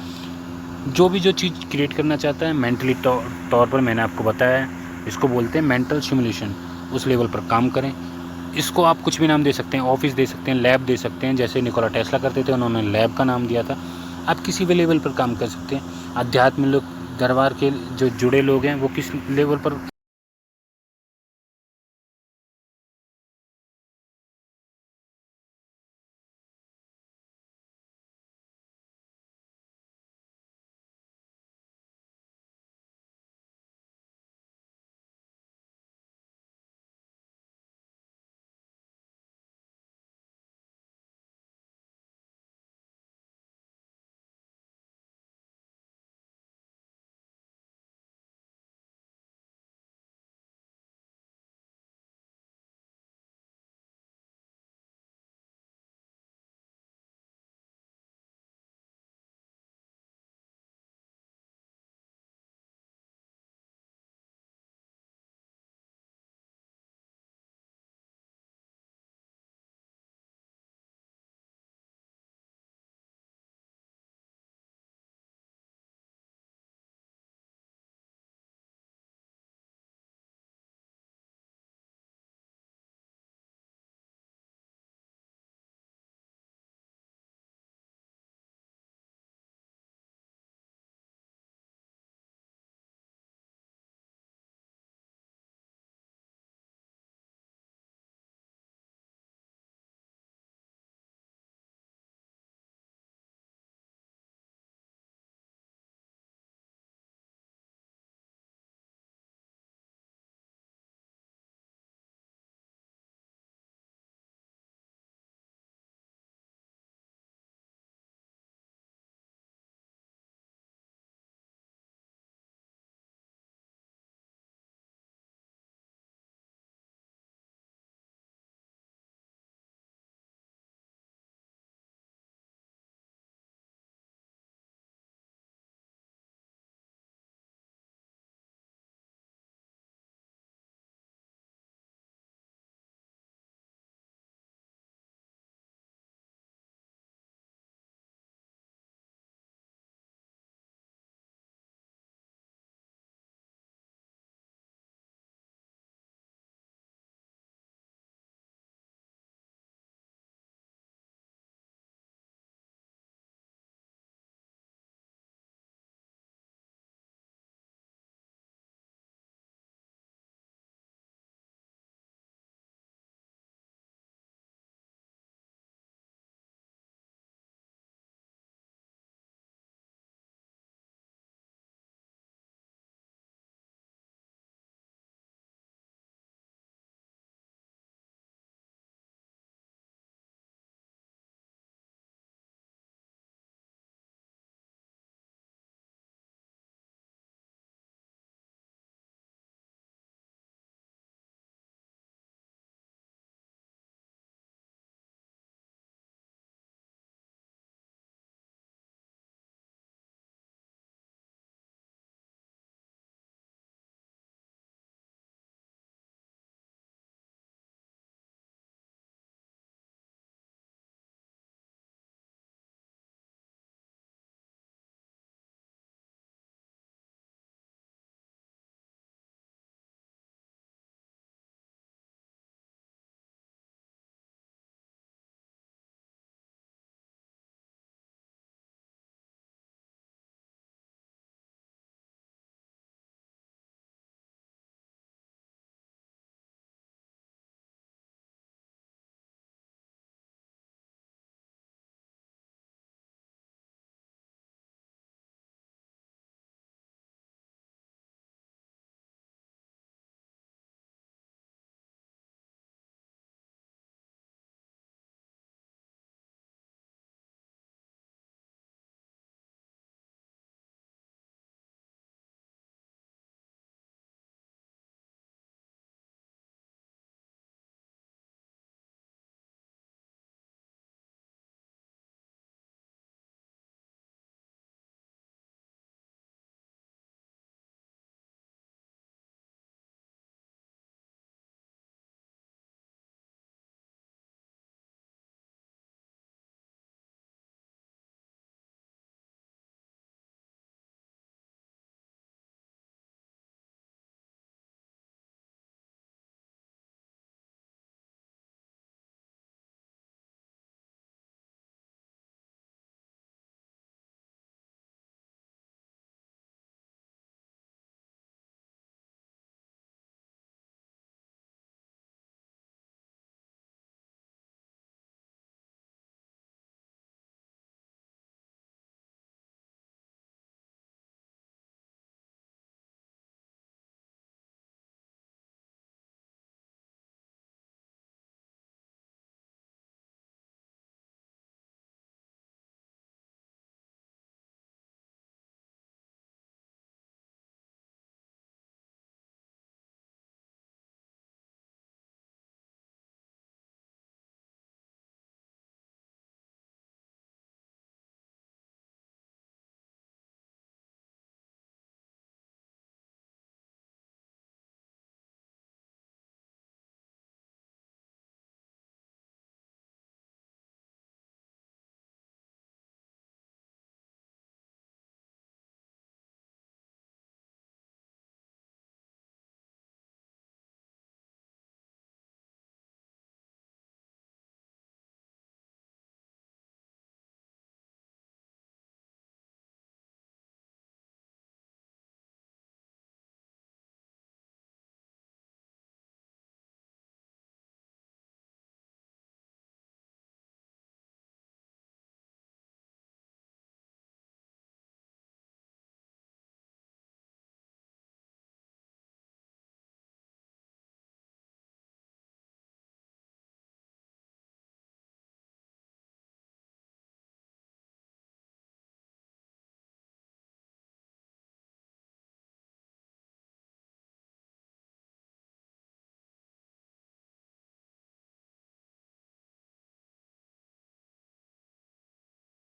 जो चीज़ क्रिएट करना चाहता है मेंटली तौर पर, मैंने आपको बताया है, इसको बोलते हैं मेंटल सिमुलेशन। उस लेवल पर काम करें। इसको आप कुछ भी नाम दे सकते हैं, ऑफिस दे सकते हैं, लैब दे सकते हैं, जैसे निकोला टेस्ला करते थे, उन्होंने लैब का नाम दिया था। आप किसी भी लेवल पर काम कर सकते हैं। अध्यात्म लोग, दरबार के जो जुड़े लोग हैं, वो किस लेवल पर